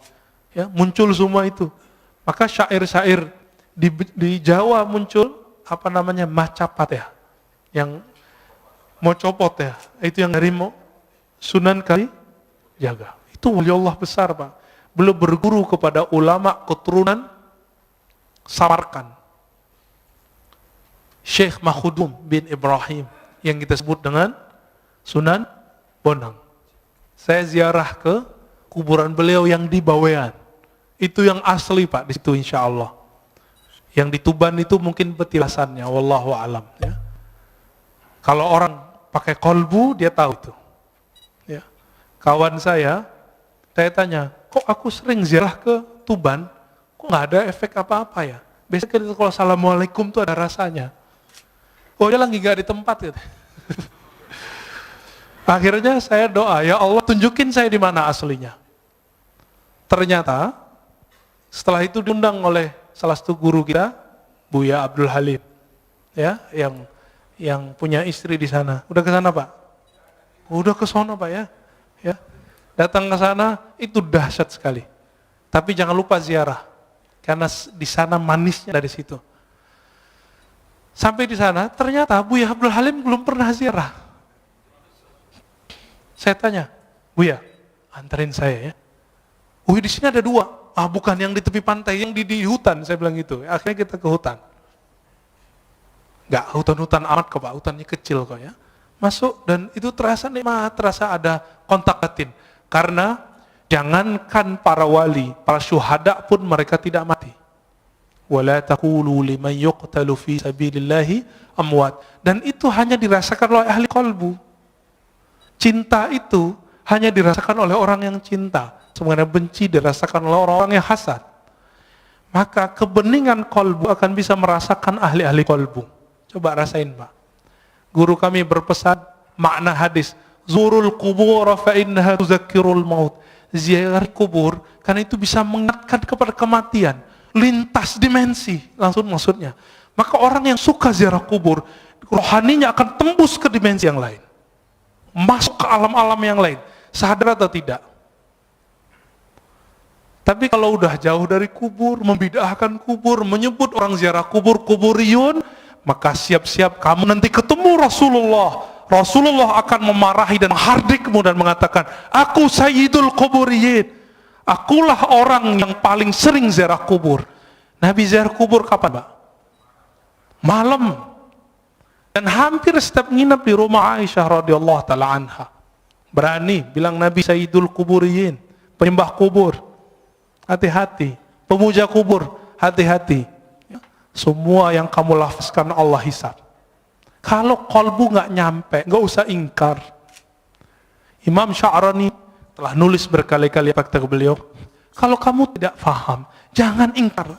ya, muncul semua itu. Maka syair-syair di Jawa muncul apa namanya macapat ya, yang mau copot ya, itu yang dari Sunan Kalijaga. Itu wali Allah besar, Pak. Beliau berguru kepada ulama keturunan Samarkand, Syekh Mahudum bin Ibrahim, yang kita sebut dengan Sunan Bonang. Saya ziarah ke kuburan beliau yang di Bawean. Itu yang asli, Pak, di situ insya Allah. Yang di Tuban itu mungkin petilasannya, wallahu alam. Ya. Kalau orang pakai kolbu, dia tahu itu. Ya. Kawan saya tanya, kok aku sering ziarah ke Tuban, kok nggak ada efek apa-apa ya? Biasanya kalau assalamualaikum tuh ada rasanya. Oh, dia lagi nggak di tempat gitu. Akhirnya saya doa, ya Allah tunjukin saya di mana aslinya. Ternyata setelah itu diundang oleh salah satu guru kita, Buya Abdul Halim, ya, yang punya istri di sana. Udah ke sana, Pak? Udah ke sana, Pak, ya. Ya. Datang ke sana itu dahsyat sekali. Tapi jangan lupa ziarah, karena di sana manisnya dari situ. Sampai di sana ternyata Buya Abdul Halim belum pernah ziarah. Saya tanya, Buya, anterin saya ya. Di sini ada 2. Bukan yang di tepi pantai, yang di hutan. Saya bilang gitu. Akhirnya kita ke hutan. Enggak hutan-hutan amat kok, Pak. Hutannya kecil kok ya. Masuk dan itu terasa nikmat, terasa ada kontak batin. Karena jangankan para wali, para syuhada pun mereka tidak mati. Wala taqulu liman yuqtalu fi sabilillahi amwat. Dan itu hanya dirasakan oleh ahli qalbu. Cinta itu hanya dirasakan oleh orang yang cinta. Sebenarnya benci dirasakan oleh orang-orang yang hasad. Maka kebeningan qalbu akan bisa merasakan ahli-ahli qalbu. Coba rasain, Pak. Guru kami berpesan makna hadis, zurul qubur fa innaha tuzakkirul maut. Ziarah kubur karena itu bisa mengingatkan kepada kematian, lintas dimensi, langsung maksudnya. Maka orang yang suka ziarah kubur, rohaninya akan tembus ke dimensi yang lain, masuk ke alam-alam yang lain, sadar atau tidak. Tapi kalau udah jauh dari kubur, membid'ahkan kubur, menyebut orang ziarah kubur, kuburiyun, maka siap-siap kamu nanti ketemu Rasulullah. Rasulullah akan memarahi dan menghardikmu dan mengatakan, aku sayyidul kuburiyin. Akulah orang yang paling sering ziarah kubur. Nabi ziarah kubur kapan, Pak? Malam. Dan hampir setiap nginep di rumah Aisyah radhiyallahu taala anha. Berani bilang Nabi sayyidul kuburiyin, penyembah kubur. Hati-hati. Pemuja kubur, hati-hati. Semua yang kamu lafazkan Allah hisab. Kalau kolbu nggak nyampe, nggak usah ingkar. Imam Sya'rani telah nulis berkali-kali kata beliau, kalau kamu tidak faham, jangan ingkar.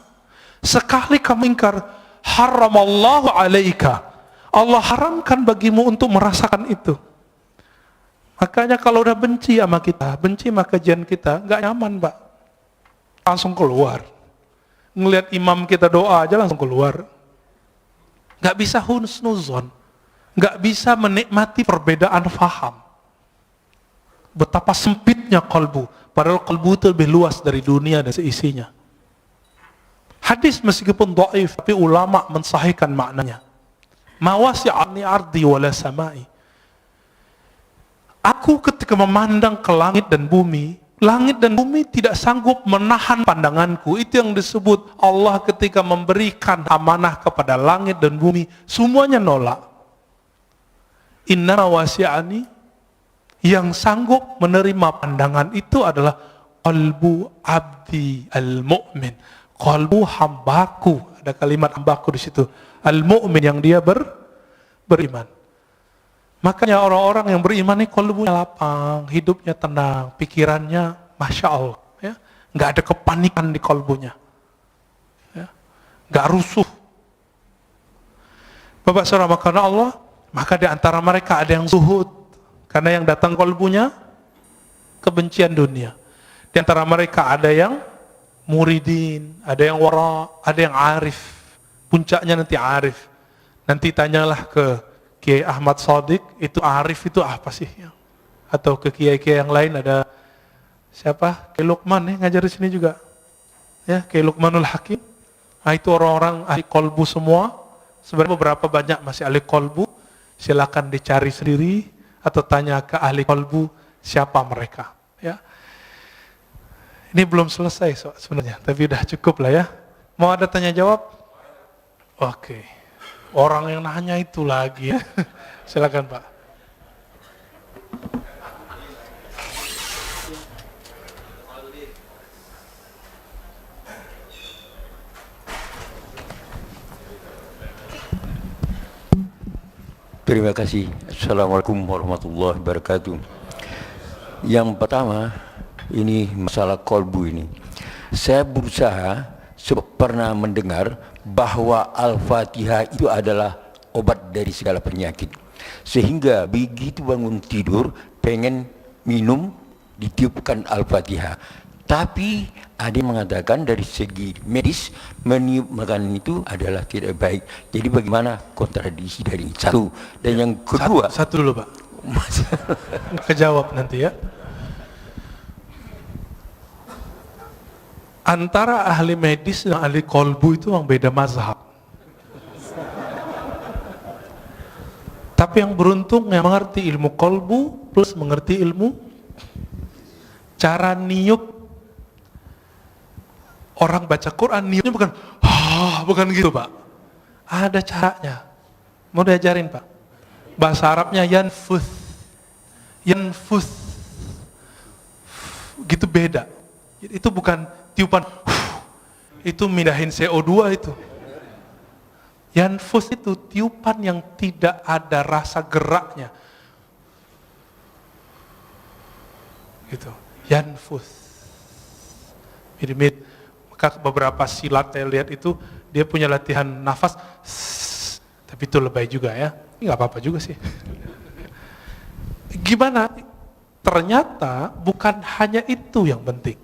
Sekali kamu ingkar, haramallahu alaika. Allah haramkan bagimu untuk merasakan itu. Makanya kalau udah benci sama kita, benci sama kajian kita, nggak nyaman, Pak. Langsung keluar. Ngelihat imam kita doa aja langsung keluar. Nggak bisa husnuzon, nggak bisa menikmati perbedaan faham. Betapa sempitnya kalbu, padahal kalbu itu lebih luas dari dunia dan seisinya. Hadis meskipun dhaif, tapi ulama mensahihkan maknanya. Mawasi'ani ardi wala samai. Aku ketika memandang ke langit dan bumi tidak sanggup menahan pandanganku. Itu yang disebut Allah ketika memberikan amanah kepada langit dan bumi, semuanya nolak. Inna wasi'ani, yang sanggup menerima pandangan itu adalah qalbu abdi al-mu'min, qalbu hambaku. Ada kalimat hambaku di situ, al-mu'min, yang dia beriman. Makanya orang-orang yang beriman ini qalbunya lapang, hidupnya tenang, pikirannya Masya Allah, ya. Nggak ada kepanikan di qalbunya, ya. Nggak rusuh. Bapak saudara, karena Allah, maka di antara mereka ada yang zuhud, karena yang datang qalbunya kebencian dunia. Di antara mereka ada yang muridin, ada yang wara, ada yang arif. Puncaknya nanti arif. Nanti tanyalah ke Kiai Ahmad Shadiq, itu arif itu apa sih? Atau ke kiai-kiai yang lain, ada siapa? Kiai Luqman ngajar di sini juga. Ya, Kiai Luqmanul Hakim. Nah, itu orang-orang ahli kolbu semua. Sebenarnya beberapa banyak masih ahli kolbu. Silakan dicari sendiri atau tanya ke ahli kolbu siapa mereka. Ya, ini belum selesai sebenarnya, tapi udah cukup lah ya. Mau ada tanya jawab? Oke. Orang yang nanya itu lagi ya. Silakan Pak. Terima kasih. Assalamualaikum warahmatullahi wabarakatuh. Yang pertama, ini masalah kolbu ini. Saya berusaha pernah mendengar bahwa Al-Fatihah itu adalah obat dari segala penyakit. Sehingga begitu bangun tidur, pengen minum, ditiupkan Al-Fatihah. Tapi ada yang mengatakan dari segi medis meniup makanan itu adalah tidak baik. Jadi bagaimana kontradiksi dari satu? Dan yang kedua, satu dulu Pak. Kejawab nanti ya. Antara ahli medis dan ahli kolbu itu yang beda mazhab. Tapi yang beruntung yang mengerti ilmu kolbu plus mengerti ilmu cara niup. Orang baca Quran niupnya bukan gitu Pak. Ada caranya. Mau diajarin Pak. Bahasa Arabnya yanfuth. Yanfuth. Gitu beda. Itu bukan tiupan. Itu mindahin CO2 itu. Yanfuth itu tiupan yang tidak ada rasa geraknya. Gitu. Yanfuth. Mirip. Maka beberapa silat saya lihat itu dia punya latihan nafas, tapi itu lebay juga ya. Ini nggak apa-apa juga sih. Gimana? Ternyata bukan hanya itu yang penting.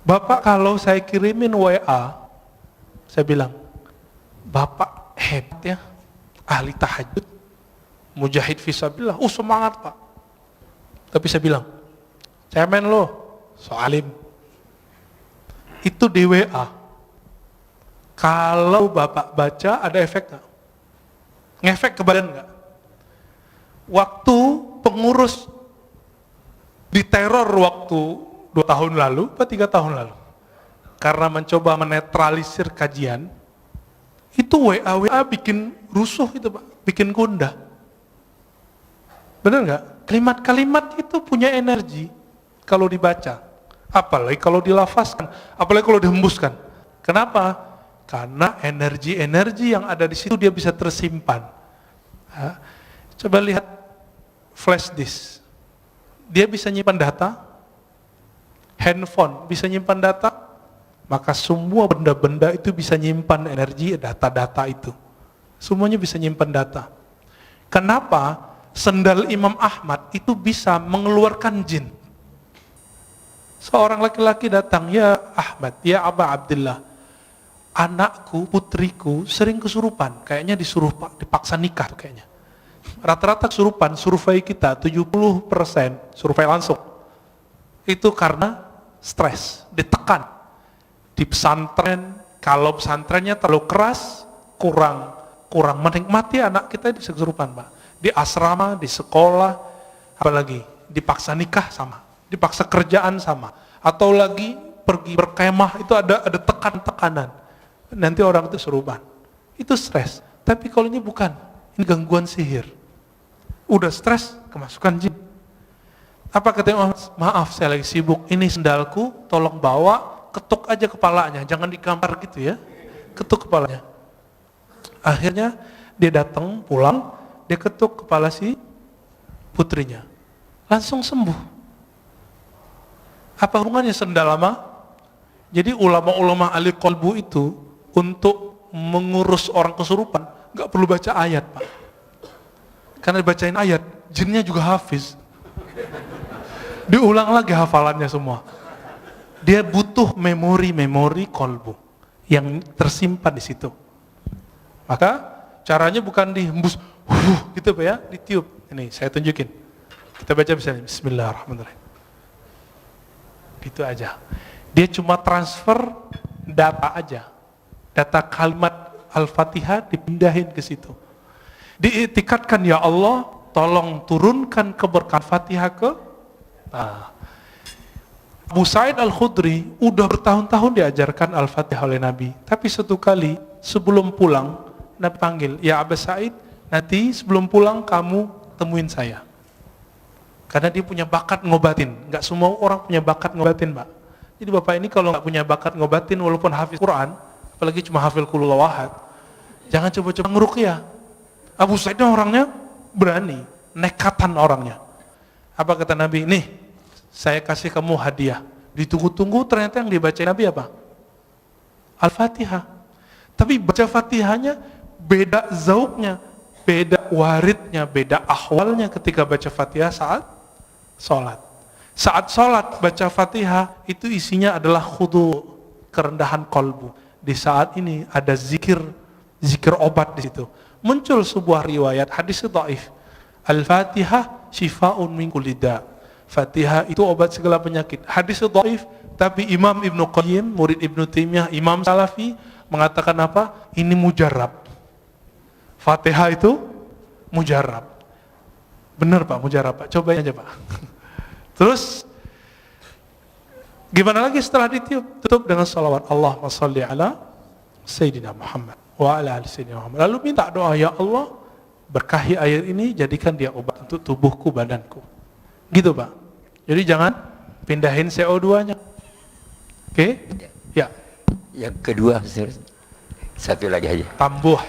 Bapak kalau saya kirimin WA, saya bilang, Bapak hebat ya, ahli tahajud, mujahid fisabilillah, semangat Pak. Tapi saya bilang, cemen lo, soalim. Itu di WA. Kalau Bapak baca ada efek nggak? Ngefek ke badan nggak? Waktu pengurus diteror waktu 2 tahun lalu, atau 3 tahun lalu, karena mencoba menetralisir kajian, itu WA bikin rusuh itu Pak, bikin gundah. Benar nggak? Kalimat-kalimat itu punya energi kalau dibaca. Apalagi kalau dilafazkan, apalagi kalau dihembuskan. Kenapa? Karena energi-energi yang ada di situ dia bisa tersimpan. Coba lihat flash disk. Dia bisa nyimpan data, handphone bisa nyimpan data, maka semua benda-benda itu bisa nyimpan energi, data-data itu. Semuanya bisa nyimpan data. Kenapa sendal Imam Ahmad itu bisa mengeluarkan jin? Seorang laki-laki datang, ya Ahmad, ya Aba Abdullah, anakku, putriku sering kesurupan, kayaknya dipaksa nikah tuh kayaknya. Rata-rata kesurupan, survei kita 70% survei langsung. Itu karena stres, ditekan. Di pesantren, kalau pesantrennya terlalu keras, kurang menikmati anak kita di kesurupan Pak. Di asrama, di sekolah, apalagi dipaksa nikah sama. Dipaksa kerjaan sama, atau lagi pergi berkemah itu ada tekanan, nanti orang itu seruban, itu stres. Tapi kalau ini bukan, ini gangguan sihir, udah stres kemasukan jin. Apa katanya? Maaf saya lagi sibuk, ini sendalku, tolong bawa, ketuk aja kepalanya, jangan digambar gitu ya, ketuk kepalanya. Akhirnya dia datang pulang, dia ketuk kepala si putrinya, langsung sembuh. Apa hubungannya sendal lama? Jadi ulama-ulama ahli kolbu itu untuk mengurus orang kesurupan nggak perlu baca ayat Pak. Karena dibacain ayat, jinnya juga hafiz. Diulang lagi hafalannya semua. Dia butuh butuh memori-memori kolbu yang tersimpan di situ. Maka caranya bukan dihembus, gitu Pak ya, ditiup. Ini saya tunjukin. Kita baca misalnya, Bismillahirrahmanirrahim. Gitu aja. Dia cuma transfer data aja. Data kalimat Al-Fatihah dipindahin ke situ. Diiktikadkan, ya Allah, tolong turunkan keberkahan Fatihah ke. Abu Sa'id Al-Khudri udah bertahun-tahun diajarkan Al-Fatihah oleh Nabi. Tapi satu kali sebelum pulang, Nabi panggil, ya Abu Sa'id, nanti sebelum pulang kamu temuin saya. Karena dia punya bakat ngobatin. Gak semua orang punya bakat ngobatin, Pak. Jadi Bapak ini kalau gak punya bakat ngobatin, walaupun hafiz Quran, apalagi cuma hafil qul huwallahu ahad, jangan coba-coba ngeruqyah. Abu Sa'id orangnya berani, nekatan orangnya. Apa kata Nabi? Nih, saya kasih kamu hadiah. Ditunggu-tunggu ternyata yang dibaca Nabi apa? Al-Fatihah. Tapi baca Fatihahnya beda zauknya, beda waridnya, beda ahwalnya ketika baca Fatihah saat sholat. Saat sholat baca Fatihah itu isinya adalah khudu, kerendahan kolbu. Di saat ini ada zikir obat di situ. Muncul sebuah riwayat hadis dhaif. Al-Fatihah shifa'un min kulli da'. Fatihah itu obat segala penyakit. Hadis dhaif, tapi Imam Ibnu Qayyim, murid Ibnu Taimiyah, Imam Salafi mengatakan apa? Ini mujarab. Fatihah itu mujarab. Benar Pak, mujarab Pak. Cobain aja Pak. Terus gimana lagi setelah ditiup? Tutup dengan salawat Allahumma sholli ala Sayyidina Muhammad wa ala ali Sayyidina Muhammad. Lalu minta doa, ya Allah, berkahi air ini, jadikan dia obat untuk tubuhku, badanku. Gitu Pak. Jadi jangan pindahin CO2-nya. Oke? Ya. Yang kedua, satu lagi aja. Tambuh.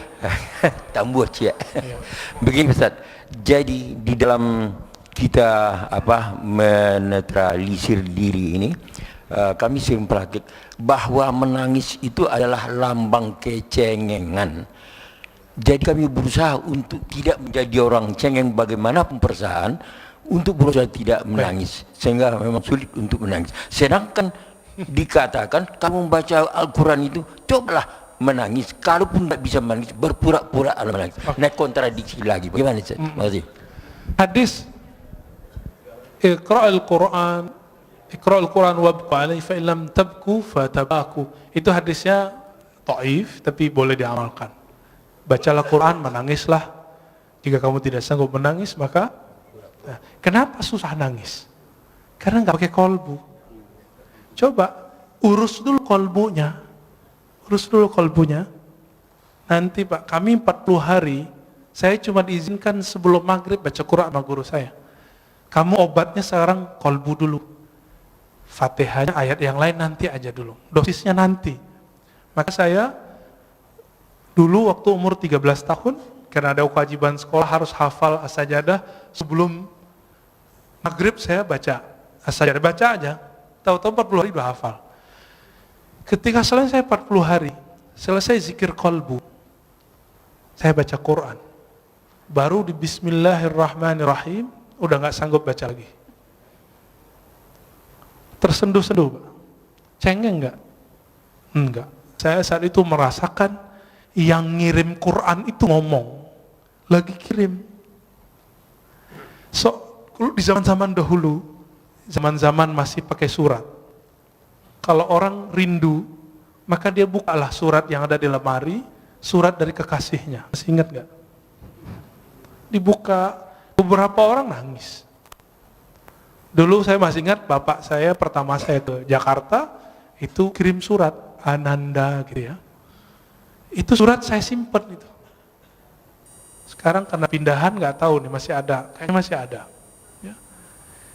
Tambuh cia. Begini Ustaz. Jadi di dalam kita menetralisir diri ini, kami sering praktik bahwa menangis itu adalah lambang kecengengan. Jadi kami berusaha untuk tidak menjadi orang cengeng bagaimanapun perasaan, untuk berusaha tidak menangis, sehingga memang sulit untuk menangis. Sedangkan dikatakan kamu membaca Al-Quran itu cobalah menangis, kalaupun tidak bisa menangis berpura-pura menangis. Nah, kontradiksi lagi. Bagaimana Ustaz? Makasih. Hadis Iqra'ul Quran wabku alaihi fa illam tabku fatabaku. Itu hadisnya dhaif tapi boleh diamalkan. Bacalah Quran, menangislah. Jika kamu tidak sanggup menangis, maka kenapa susah nangis? Karena nggak pakai kolbu. Coba urus dulu kolbunya. Urus dulu kolbunya. Nanti Pak, kami 40 hari, saya cuma diizinkan sebelum maghrib baca Quran sama guru saya. Kamu obatnya sekarang kolbu dulu. Fatihahnya ayat yang lain nanti aja dulu. Dosisnya nanti. Maka saya dulu waktu umur 13 tahun, karena ada kewajiban sekolah harus hafal as-sajadah, sebelum maghrib saya baca as-sajadah, baca aja. Tahu-tahu 40 hari udah hafal. Ketika selesai 40 hari, selesai zikir kolbu, saya baca Quran. Baru di Bismillahirrahmanirrahim, udah gak sanggup baca lagi. Tersenduh-senduh Pak. Cengeng gak? Enggak. Saya saat itu merasakan yang ngirim Quran itu ngomong. Lagi kirim. Di zaman-zaman dahulu, zaman-zaman masih pakai surat. Kalau orang rindu, maka dia bukalah surat yang ada di lemari, surat dari kekasihnya. Masih ingat gak? Dibuka, beberapa orang nangis. Dulu saya masih ingat bapak saya pertama saya ke Jakarta, itu kirim surat, Ananda gitu ya. Itu surat saya simpen itu. Sekarang karena pindahan nggak tahu nih masih ada, kayaknya masih ada. Ya.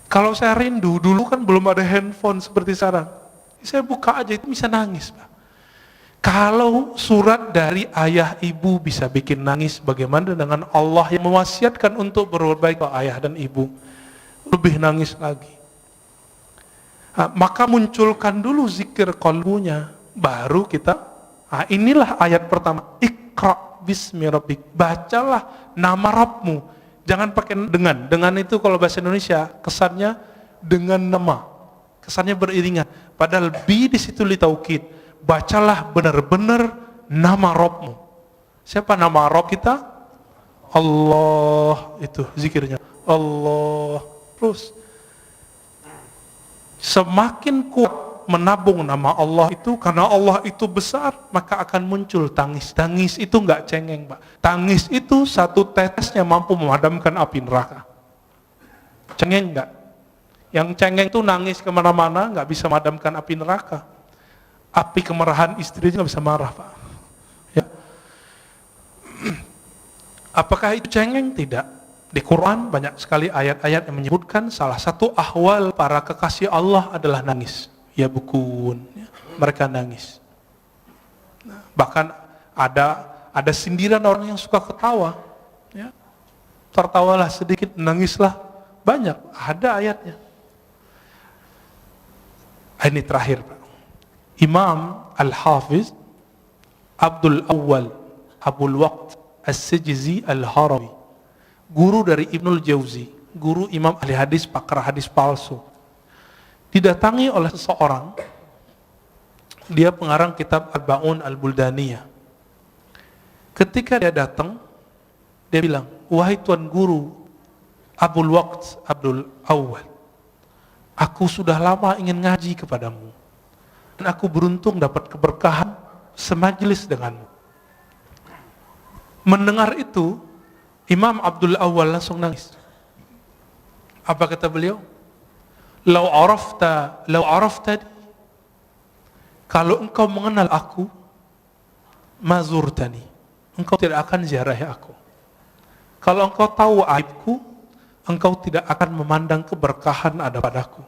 Kalau saya rindu, dulu kan belum ada handphone seperti sekarang. Saya buka aja itu bisa nangis Pak. Kalau surat dari ayah ibu bisa bikin nangis, bagaimana dengan Allah yang mewasiatkan untuk berbuat baik ke ayah dan ibu? Lebih nangis lagi. Maka munculkan dulu zikir kolbunya, baru kita, inilah ayat pertama, Iqra bismi rabbik, bacalah nama Rabbmu. Jangan pakai dengan itu kalau bahasa Indonesia kesannya dengan nama. kesannya beriringan. Padahal bi di situ litaukid. Bacalah benar-benar nama Rabbmu. Siapa nama Rabb kita? Allah, itu zikirnya. Allah. Terus semakin kuat menabung nama Allah itu, karena Allah itu besar, maka akan muncul tangis. Tangis itu nggak cengeng, Pak. Tangis itu satu tetesnya mampu memadamkan api neraka. Cengeng nggak? Yang cengeng itu nangis kemana-mana, nggak bisa memadamkan api neraka. Api kemarahan istrinya nggak bisa marah, Pak. Ya. Apakah itu cengeng? Tidak. Di Quran banyak sekali ayat-ayat yang menyebutkan salah satu ahwal para kekasih Allah adalah nangis. Ya bukun, ya, mereka nangis. Bahkan ada sindiran orang yang suka ketawa, ya. Tertawalah sedikit, nangislah banyak. Ada ayatnya. Ini terakhir, Pak. Imam Al-Hafiz Abdul Awwal Abul Waqt As-Sijizi Al-Harawi, guru dari Ibnul Jauzi, guru Imam ahli hadis, pakar hadis palsu, didatangi oleh seseorang. Dia pengarang kitab Al-Ba'un Al-Buldaniyah. Ketika dia datang, dia bilang, wahai tuan guru Abul Waqt Abdul Awwal, aku sudah lama ingin ngaji kepadamu, dan aku beruntung dapat keberkahan semajlis denganmu. Mendengar itu, Imam Abdul Awwal langsung nangis. Apa kata beliau? Lau arafta, kalau engkau mengenal aku, mazurtani, engkau tidak akan ziarahi aku. Kalau engkau tahu aibku, engkau tidak akan memandang keberkahan ada padaku.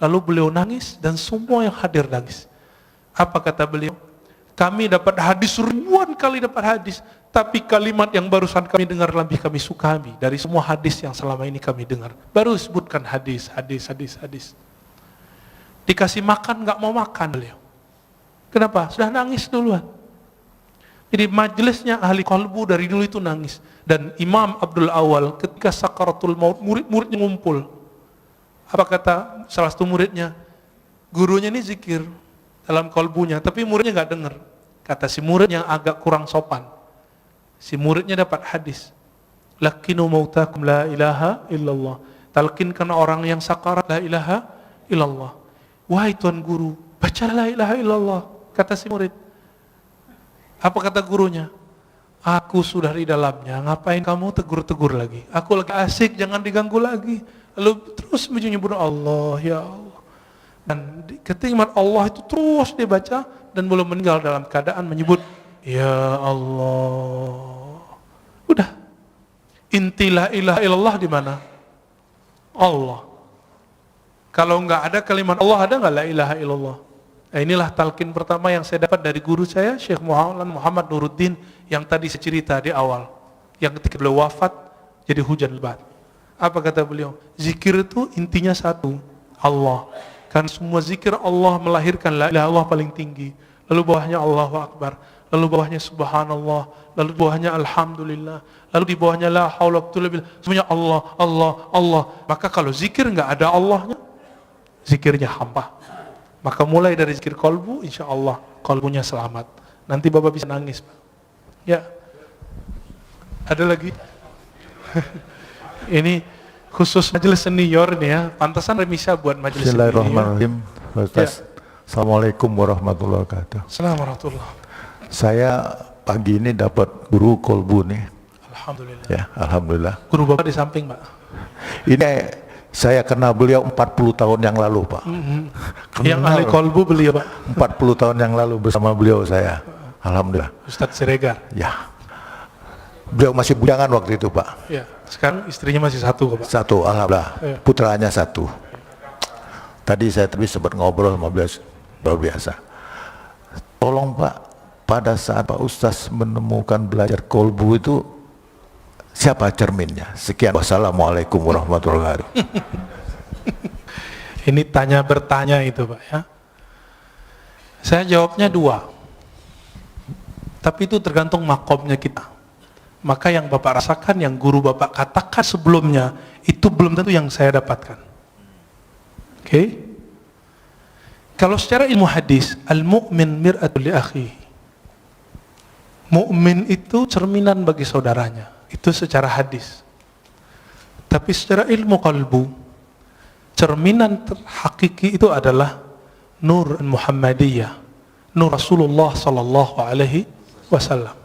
Lalu beliau nangis dan semua yang hadir nangis. Apa kata beliau? Kami dapat hadis, ribuan kali dapat hadis, tapi kalimat yang barusan kami dengar lebih kami suka dari semua hadis yang selama ini kami dengar. Baru sebutkan hadis. Dikasih makan nggak mau makan beliau. Kenapa? Sudah nangis duluan. Jadi majelisnya ahli qalbu dari dulu itu nangis. Dan Imam Abdul Awwal ketika sakaratul maut, murid-muridnya ngumpul. Apa kata salah satu muridnya? Gurunya ini zikir dalam qalbunya, tapi muridnya nggak dengar. Kata si murid yang agak kurang sopan, si muridnya dapat hadis, lakinu mautakum la ilaha illallah, talkinkan orang yang sakarat la ilaha illallah. Wahai tuan guru, baca la ilaha illallah, kata si murid. Apa kata gurunya? Aku sudah di dalamnya, ngapain kamu tegur-tegur lagi? Aku lagi asik, jangan diganggu lagi. Lalu terus menyebut Allah, ya Allah. Dan ketika Allah itu terus dibaca dan belum meninggal dalam keadaan menyebut ya Allah. Udah. Inti la ilaha illallah di mana? Allah. Kalau enggak ada kalimat Allah, ada enggak la ilaha illallah? Nah, inilah talqin pertama yang saya dapat dari guru saya, Syekh Muhammad Nuruddin, yang tadi saya cerita di awal. Yang ketika beliau wafat jadi hujan lebat. Apa kata beliau? Zikir itu intinya satu, Allah. Kan semua zikir Allah melahirkan la ilaha illallah paling tinggi. Lalu bawahnya Allahu Akbar, lalu bawahnya Subhanallah, lalu bawahnya Alhamdulillah, lalu di bawahnya la haula wa quwwata illa billah. Semuanya Allah, Allah, Allah. Maka kalau zikir enggak ada Allahnya, zikirnya hampa. Maka mulai dari zikir kolbu, insya Allah kolbunya selamat. Nanti Bapak bisa nangis, Pak. Ya, ada lagi. Ini khusus majelis senior nih ya, pantasan remisa buat majelis senior. Bismillahirrahmanirrahim. Ustaz, Ya. Assalamualaikum warahmatullahi wabarakatuh. Assalamualaikum warahmatullahi. Saya pagi ini dapat guru kolbu nih. Alhamdulillah. Ya, alhamdulillah. Guru Bapak di samping, Pak. Ini saya kenal beliau 40 tahun yang lalu, Pak. Yang ahli kolbu beliau, Pak. 40 tahun yang lalu bersama beliau saya. Alhamdulillah. Ustadz Siregar. Ya. Beliau masih bujangan waktu itu, Pak. Ya. Sekarang istrinya masih satu, Pak. Satu, alhamdulillah. Ya. Putranya satu. Tadi saya sempat ngobrol sama beliau, luar biasa. Tolong Pak, pada saat Pak Ustaz menemukan belajar kolbu itu, siapa cerminnya? Sekian, wassalamualaikum warahmatullahi wabarakatuh. Ini tanya bertanya itu, Pak ya. Saya jawabnya dua. Tapi itu tergantung makomnya kita. Maka yang Bapak rasakan, yang guru Bapak katakan sebelumnya, itu belum tentu yang saya dapatkan. Oke? Kalau secara ilmu hadis, al-mu'min mir'atul li akhihi. Mukmin itu cerminan bagi saudaranya. Itu secara hadis. Tapi secara ilmu qalbu, cerminan hakiki itu adalah nur Muhammadiyah, nur Rasulullah sallallahu alaihi wasallam.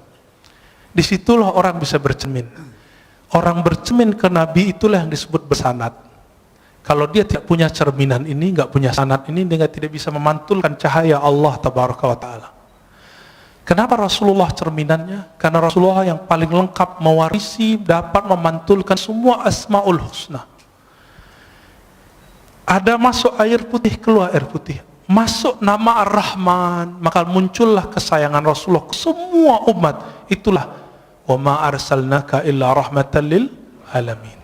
Disitulah orang bisa bercermin. Orang bercermin ke Nabi itulah yang disebut bersanad. Kalau dia tidak punya cerminan ini, nggak punya sanad ini, dia tidak bisa memantulkan cahaya Allah tabaraka wa ta'ala. Kenapa Rasulullah cerminannya? Karena Rasulullah yang paling lengkap mewarisi, dapat memantulkan semua asmaul husna. Ada masuk air putih, keluar air putih. Masuk nama Ar-Rahman, maka muncullah kesayangan Rasulullah ke semua umat. Itulah wa ma arsalnaka illa rahmatan lil alamin.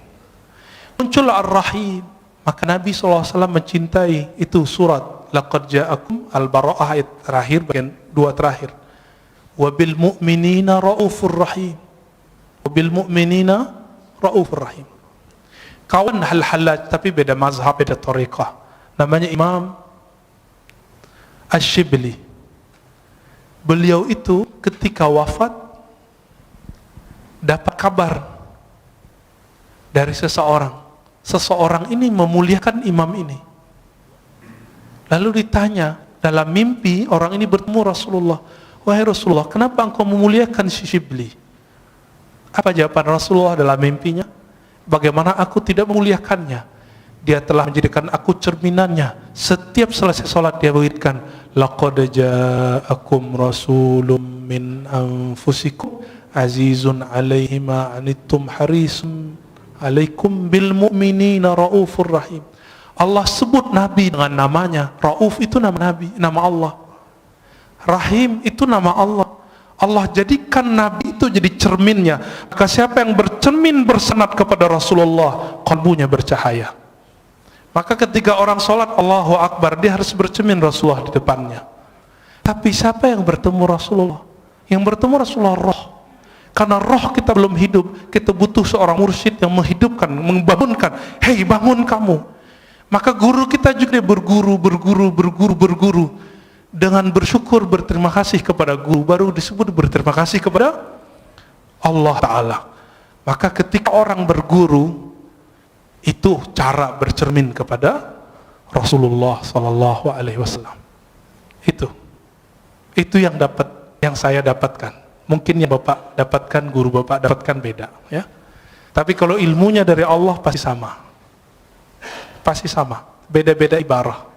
Muncullah Ar-Rahim, maka Nabi SAW mencintai. Itu surat laqad ja'akum Al-Bara'ah ayat terakhir, bagian 2 terakhir. Wabil mu'minina ra'ufur rahim. Wabil mu'minina ra'ufur rahim. Kawan Hal-Hallaj, tapi beda mazhab, beda tariqah. Namanya Imam Ash-Shibli. Beliau itu ketika wafat dapat kabar dari seseorang. Seseorang ini memuliakan imam ini. Lalu ditanya, dalam mimpi orang ini bertemu Rasulullah. Wahai Rasulullah, kenapa engkau memuliakan si Shibli? Apa jawaban Rasulullah dalam mimpinya? Bagaimana aku tidak memuliakannya? Dia telah menjadikan aku cerminannya. Setiap selesai sholat dia berikan, laqad ja'akum rasulun min anfusikum azizun alaihi ma anittum harisun alaikum bil mu'minina raufur rahim. Allah sebut Nabi dengan namanya. Rauf itu nama Nabi, nama Allah. Rahim itu nama Allah. Allah jadikan Nabi itu jadi cerminnya. Maka siapa yang bercermin bersenat kepada Rasulullah, kalbunya bercahaya. Maka ketika orang sholat Allahu Akbar, dia harus bercermin Rasulullah di depannya. Tapi siapa yang bertemu Rasulullah? Yang bertemu Rasulullah roh. Karena roh kita belum hidup, kita butuh seorang mursyid yang menghidupkan, membangunkan. Hei, bangun kamu. Maka guru kita juga berguru dengan bersyukur, berterima kasih kepada guru, baru disebut berterima kasih kepada Allah Ta'ala. Maka ketika orang berguru, itu cara bercermin kepada Rasulullah Sallallahu Alaihi Wasallam. Itu yang saya dapatkan. Mungkin yang Bapak dapatkan, guru Bapak dapatkan beda, ya. Tapi kalau ilmunya dari Allah pasti sama. Pasti sama. Beda-beda ibarah.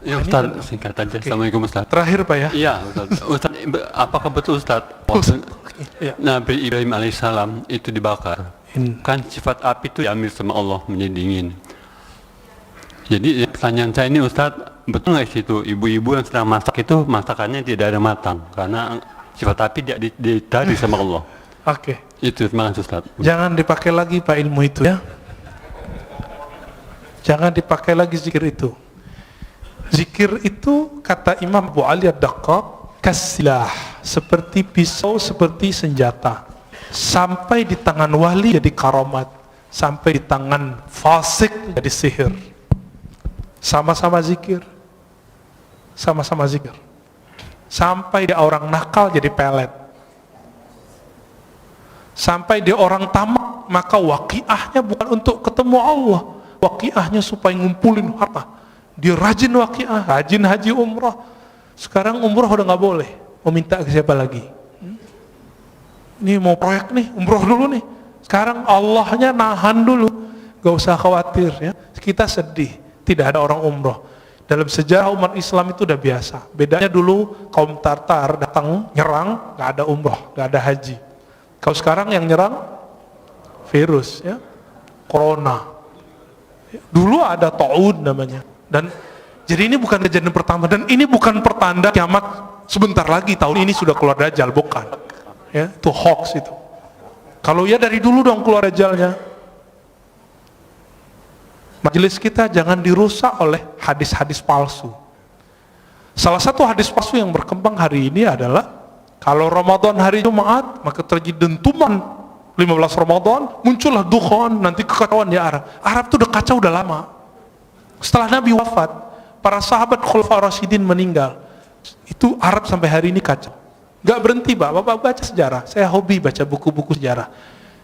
Ya, Ustaz, singkat aja. Okay. Assalamualaikum Ustaz. Terakhir Pak ya. Iya Ustaz. Ustaz, apakah betul Ustaz waktu Ya. Nabi Ibrahim alaihissalam itu dibakar? Kan sifat api itu diambil sama Allah menjadi dingin. Jadi pertanyaan saya ini Ustaz, betul nggak situ ibu-ibu yang sedang masak itu masakannya tidak ada matang karena sifat api ditarik sama Allah? Oke. Itu terima kasih Ustaz. Jangan dipakai lagi Pak ilmu itu ya. Jangan dipakai lagi zikir itu. Zikir itu kata Imam Abu Ali Ad-Daqqaq kasilah, seperti pisau, seperti senjata. Sampai di tangan wali jadi karamat, sampai di tangan fasik jadi sihir. Sama-sama zikir. Sama-sama zikir. Sampai dia orang nakal jadi pelet. Sampai dia orang tamak, maka waqiahnya bukan untuk ketemu Allah. Waqiahnya supaya ngumpulin harta. Dia rajin waqiah, rajin haji umrah. Sekarang umrah udah nggak boleh. Mau minta ke siapa lagi? Ini mau proyek nih, umrah dulu nih. Sekarang Allahnya nahan dulu, gak usah khawatir ya. Kita sedih, tidak ada orang umrah. Dalam sejarah umat Islam itu udah biasa. Bedanya dulu kaum Tartar datang nyerang, gak ada umrah, gak ada haji. Kalau sekarang yang nyerang virus ya, corona. Dulu ada ta'ud namanya. Dan jadi ini bukan kejadian pertama, dan ini bukan pertanda kiamat sebentar lagi, tahun ini sudah keluar Dajjal, bukan ya, itu hoax itu. Kalau ya dari dulu dong keluar Dajjalnya. Majelis kita jangan dirusak oleh hadis-hadis palsu. Salah satu hadis palsu yang berkembang hari ini adalah kalau Ramadan hari Jumat maka terjadi dentuman 15 Ramadan, muncullah dukhan, nanti kekacauan di Arab. Arab itu udah kacau udah lama. Setelah Nabi wafat, para sahabat Khulafaur Rasyidin meninggal. Itu Arab sampai hari ini kacau. Gak berhenti Bapak baca sejarah. Saya hobi baca buku-buku sejarah.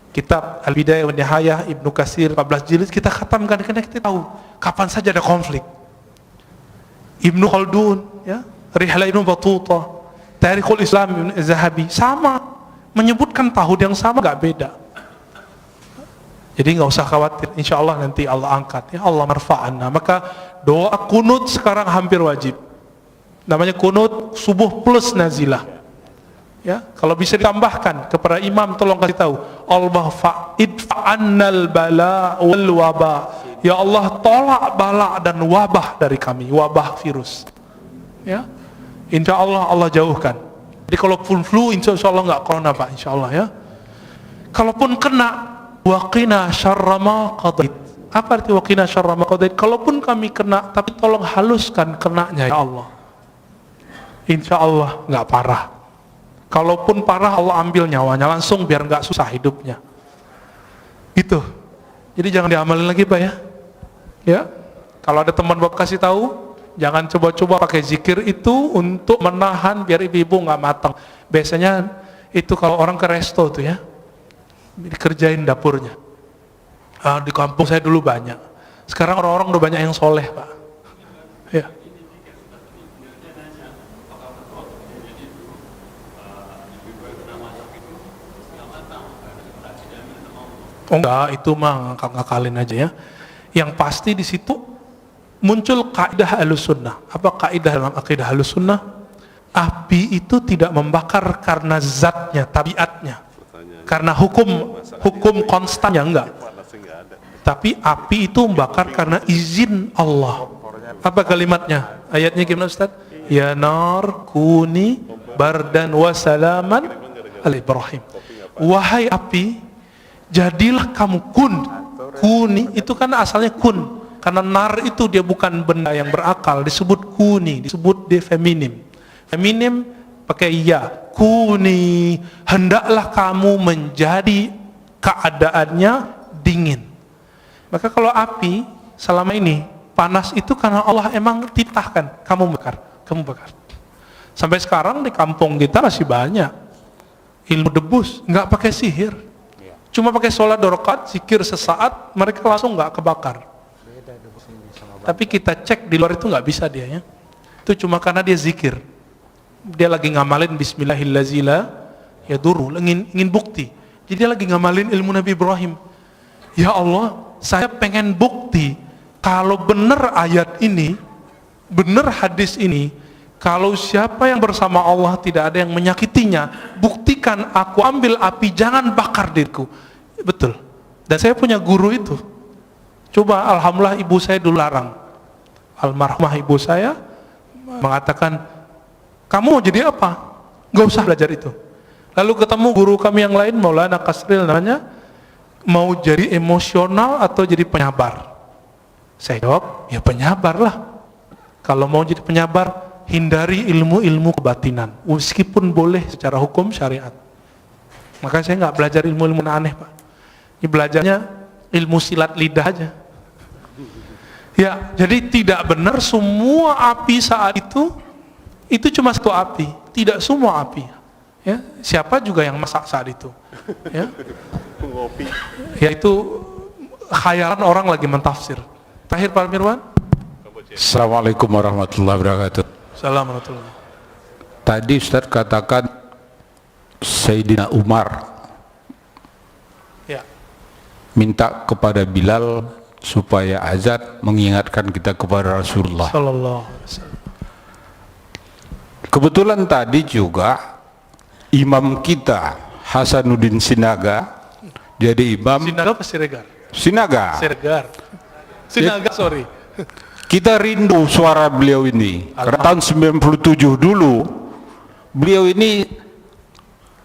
Kitab Al-Bidayah wa Nihayah Ibnu Katsir 14 jilid kita khatamkan karena kita tahu kapan saja ada konflik. Ibnu Khaldun, ya, Rihlah Ibnu Battuta, Tarikhul Islam Ibnu Zahabi sama menyebutkan tahun yang sama, gak beda. Jadi nggak usah khawatir, insya Allah nanti Allah angkat, ya Allah marfa'anna. Maka doa kunut sekarang hampir wajib. Namanya kunut subuh plus nazilah. Ya, kalau bisa ditambahkan kepada imam, tolong kasih tahu, Allah fa'idfa'annal bala wal waba. Ya Allah, tolak bala dan wabah dari kami, wabah virus. Ya, insya Allah Allah jauhkan. Jadi kalaupun flu, insya Allah nggak corona Pak, insya Allah ya. Kalaupun kena, waqina syarra ma qadait. Apa arti waqina syarra ma qadait? Kalaupun kami kena, tapi tolong haluskan kenanya ya Allah. Insya Allah nggak parah. Kalaupun parah, Allah ambil nyawanya langsung biar nggak susah hidupnya. Gitu. Jadi jangan diamalin lagi Pak ya. Ya. Kalau ada teman Bapak kasih tahu, jangan coba-coba pakai zikir itu untuk menahan biar ibu-ibu nggak matang. Biasanya itu kalau orang ke resto tuh ya, dikerjain dapurnya. Di kampung saya dulu banyak. Sekarang orang-orang udah banyak yang soleh Pak. Ya. Oh enggak, itu mah ngakalin aja ya. Yang pasti di situ muncul kaidah Ahlussunnah. Apa kaidah dalam akidah Ahlussunnah? Api itu tidak membakar karena zatnya, tabiatnya. Karena hukum konstannya enggak. Tapi api itu membakar karena izin Allah. Apa kalimatnya? Ayatnya gimana Ustaz? Ya nar kuni bardan wa salaman ala Ibrahim. Wahai api, jadilah kamu kuni itu kan asalnya kun, karena nar itu dia bukan benda yang berakal, disebut kuni, disebut dia feminim pakai ya, kuni, hendaklah kamu menjadi keadaannya dingin. Maka kalau api selama ini panas itu karena Allah emang titahkan kamu bakar. Sampai sekarang di kampung kita masih banyak ilmu debus, nggak pakai sihir. Cuma pakai sholat 2 rakaat, zikir sesaat, mereka langsung nggak kebakar. Tapi kita cek di luar itu nggak bisa dia ya. Itu cuma karena dia zikir. Dia lagi ngamalin Bismillahirrahmanirrahim, ya duru, ingin bukti. Jadi dia lagi ngamalin ilmu Nabi Ibrahim. Ya Allah, saya pengen bukti kalau benar ayat ini, benar hadis ini, kalau siapa yang bersama Allah tidak ada yang menyakitinya, buktikan aku ambil api, jangan bakar diriku. Betul. Dan saya punya guru itu. Coba alhamdulillah ibu saya dulu larang. Almarhumah ibu saya mengatakan, kamu mau jadi apa? Gak usah belajar itu. Lalu ketemu guru kami yang lain, Maulana Kasril namanya, mau jadi emosional atau jadi penyabar? Saya jawab, ya penyabar lah. Kalau mau jadi penyabar, hindari ilmu-ilmu kebatinan, meskipun boleh secara hukum syariat. Maka saya nggak belajar ilmu-ilmu aneh Pak. Ini belajarnya ilmu silat lidah aja. Ya, jadi tidak benar semua api saat itu cuma satu api, tidak semua api. Ya, siapa juga yang masak saat itu? Ya, ya itu khayalan orang lagi mentafsir. Terakhir Pak Mirwan. Assalamualaikum warahmatullahi wabarakatuh. Assalamualaikum. Tadi Ustaz katakan Sayyidina Umar Ya. minta kepada Bilal supaya azan mengingatkan kita kepada Rasulullah. Sallallahu alaihi wasallam. Kebetulan tadi juga imam kita Hasanuddin Sinaga jadi imam. Sinaga apa Siregar? Sinaga. Sinaga, sorry. Kita rindu suara beliau ini. Karena tahun 97 dulu beliau ini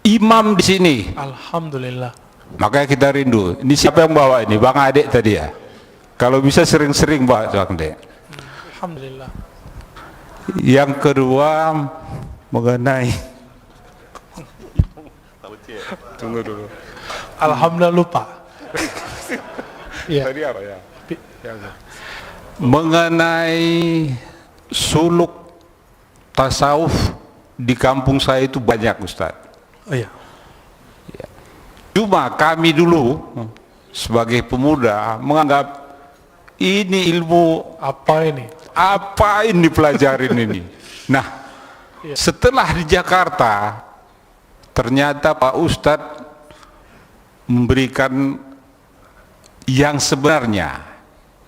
imam di sini. Alhamdulillah. Makanya kita rindu. Ini siapa yang bawa ini? Bang Adek tadi ya. Kalau bisa sering-sering bawa Bang Adek. Alhamdulillah. Yang kedua mengenai tunggu dulu. Alhamdulillah lupa. Iya. Tadi apa ya? mengenai suluk tasawuf di kampung saya itu banyak, Ustaz. Oh iya. Cuma kami dulu sebagai pemuda menganggap ini ilmu Apa ini? apa ini pelajarin ini. Nah, setelah di Jakarta ternyata Pak Ustadz memberikan yang sebenarnya,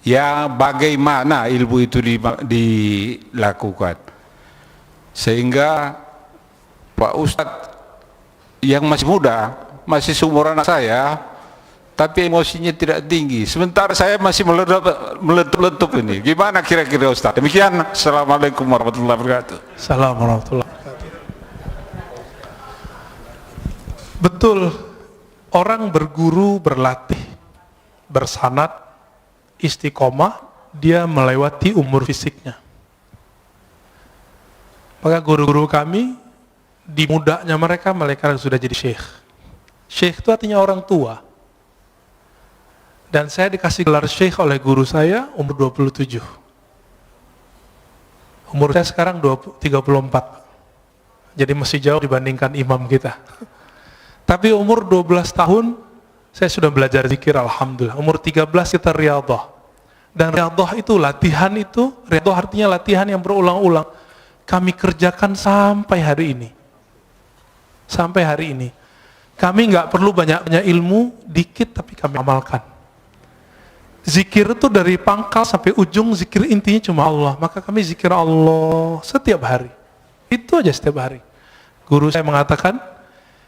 ya bagaimana ilmu itu dilakukan, sehingga Pak Ustadz yang masih muda, masih seumuran saya, tapi emosinya tidak tinggi, sementara saya masih meletup-letup ini. Gimana kira-kira Ustadz? Demikian, Assalamualaikum warahmatullahi wabarakatuh. Assalamualaikum warahmatullahi wabarakatuh. Betul, orang berguru, berlatih, bersanad, istiqomah, dia melewati umur fisiknya. Maka guru-guru kami, di mudanya mereka sudah jadi syekh. Syekh itu artinya orang tua. Dan saya dikasih gelar syekh oleh guru saya umur 27. Umur saya sekarang 34. Jadi masih jauh dibandingkan imam kita. Tapi umur 12 tahun saya sudah belajar zikir, alhamdulillah. Umur 13 kita riyadhah. Dan riyadhah itu latihan itu, riyadhah artinya latihan yang berulang-ulang. Kami kerjakan sampai hari ini. Sampai hari ini. Kami nggak perlu banyak-banyak ilmu, dikit tapi kami amalkan. Zikir itu dari pangkal sampai ujung, zikir intinya cuma Allah. Maka kami zikir Allah setiap hari. Itu aja setiap hari. Guru saya mengatakan,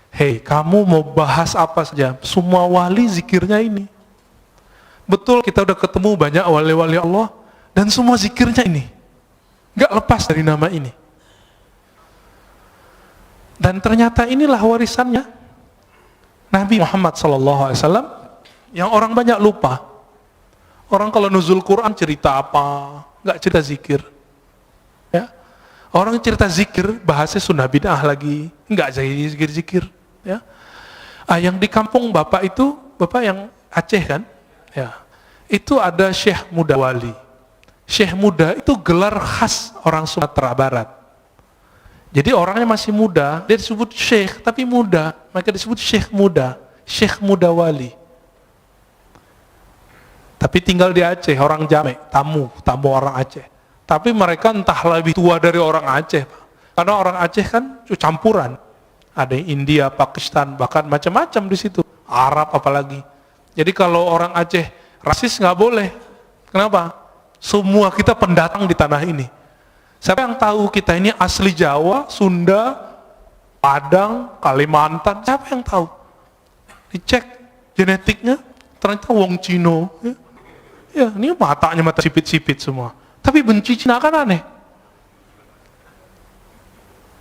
hei, kamu mau bahas apa saja, semua wali zikirnya ini. Betul, kita udah ketemu banyak wali-wali Allah, dan semua zikirnya ini. Gak lepas dari nama ini. Dan ternyata inilah warisannya Nabi Muhammad SAW, yang orang banyak lupa. Orang kalau nuzul Quran cerita apa, gak cerita zikir. Ya. Orang cerita zikir, bahasnya sunnah bid'ah lagi, gak jadi zikir-zikir. Ya. Yang di kampung bapak itu, bapak yang Aceh kan, ya, itu ada Syekh Muda Wali. Syekh Muda itu gelar khas orang Sumatera Barat. Jadi orangnya masih muda, dia disebut Syekh tapi muda, maka disebut Syekh Muda, Syekh Muda Wali. Tapi tinggal di Aceh, orang Jamek, tamu orang Aceh. Tapi mereka entah lebih tua dari orang Aceh, Pak. Karena orang Aceh kan campuran. Ada yang India, Pakistan, bahkan macam-macam di situ. Arab apalagi. Jadi kalau orang Aceh rasis nggak boleh. Kenapa? Semua kita pendatang di tanah ini. Siapa yang tahu kita ini asli Jawa, Sunda, Padang, Kalimantan? Siapa yang tahu? Dicek genetiknya, ternyata wong Cino. Ya, ini matanya mata sipit-sipit semua. Tapi benci Cina kan aneh.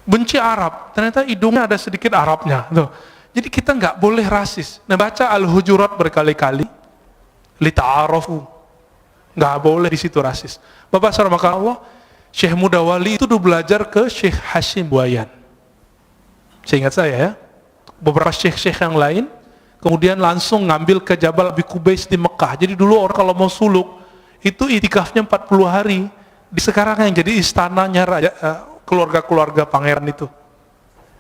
Benci Arab, ternyata hidungnya ada sedikit Arabnya. Tuh. Jadi kita nggak boleh rasis. Nah, baca Al-Hujurat berkali-kali, lita'arafu. Nggak boleh di situ rasis. Bapak saudara maka Allah, Syekh Muda Wali itu dulu belajar ke Syekh Hashim Buayan. Seingat saya ya, beberapa syekh-syekh yang lain, kemudian langsung ngambil ke Jabal Abi Qubais di Mekah. Jadi dulu orang kalau mau suluk, itu itikafnya 40 hari. Di sekarang yang jadi istananya raja, keluarga-keluarga pangeran itu.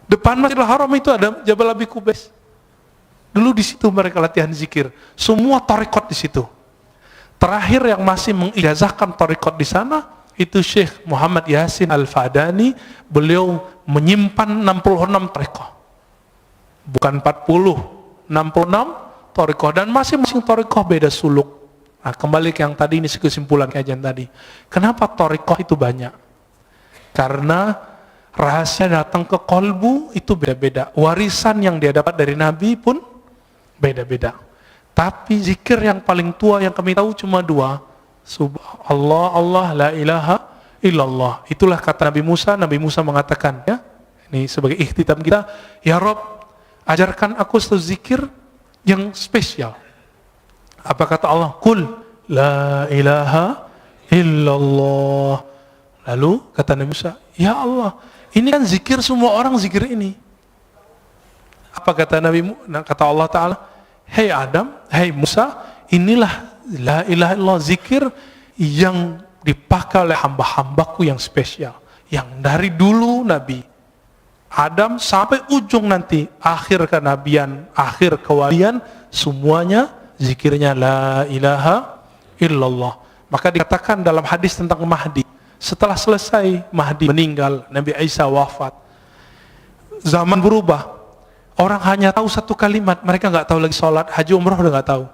Depan Masjidil Haram itu ada Jabal Abi Qubais. Dulu di situ mereka latihan zikir. Semua tarekat di situ. Terakhir yang masih mengijazahkan tarekat di sana itu Syekh Muhammad Yasin Al-Fadani. Beliau menyimpan 66 tarekat. Bukan 40, 66 tarekat, dan masing-masing tarekat beda suluk. Nah, kembali ke yang tadi, ini kesimpulan kajian tadi. Kenapa tarekat itu banyak? Karena rahasia datang ke kolbu itu beda-beda. Warisan yang dia dapat dari Nabi pun beda-beda. Tapi zikir yang paling tua yang kami tahu cuma dua. Subhanallah, Allah, la ilaha illallah. Itulah kata Nabi Musa. Nabi Musa mengatakan, ya, ini sebagai ikhtitam kita, ya Rob, ajarkan aku satu zikir yang spesial. Apa kata Allah? Qul la ilaha illallah. Lalu kata Nabi Musa, ya Allah, ini kan zikir semua orang zikir ini. Apa kata kata Allah Ta'ala? Hei Adam, hei Musa, inilah la ilaha illallah, zikir yang dipakai oleh hamba-hambaku yang spesial, yang dari dulu Nabi Adam sampai ujung nanti akhir kenabian, akhir kewalian, semuanya zikirnya la ilaha illallah. Maka dikatakan dalam hadis tentang Mahdi, setelah selesai Mahdi meninggal, Nabi Isa wafat, zaman berubah. Orang hanya tahu satu kalimat, mereka nggak tahu lagi sholat, haji, umrah udah nggak tahu.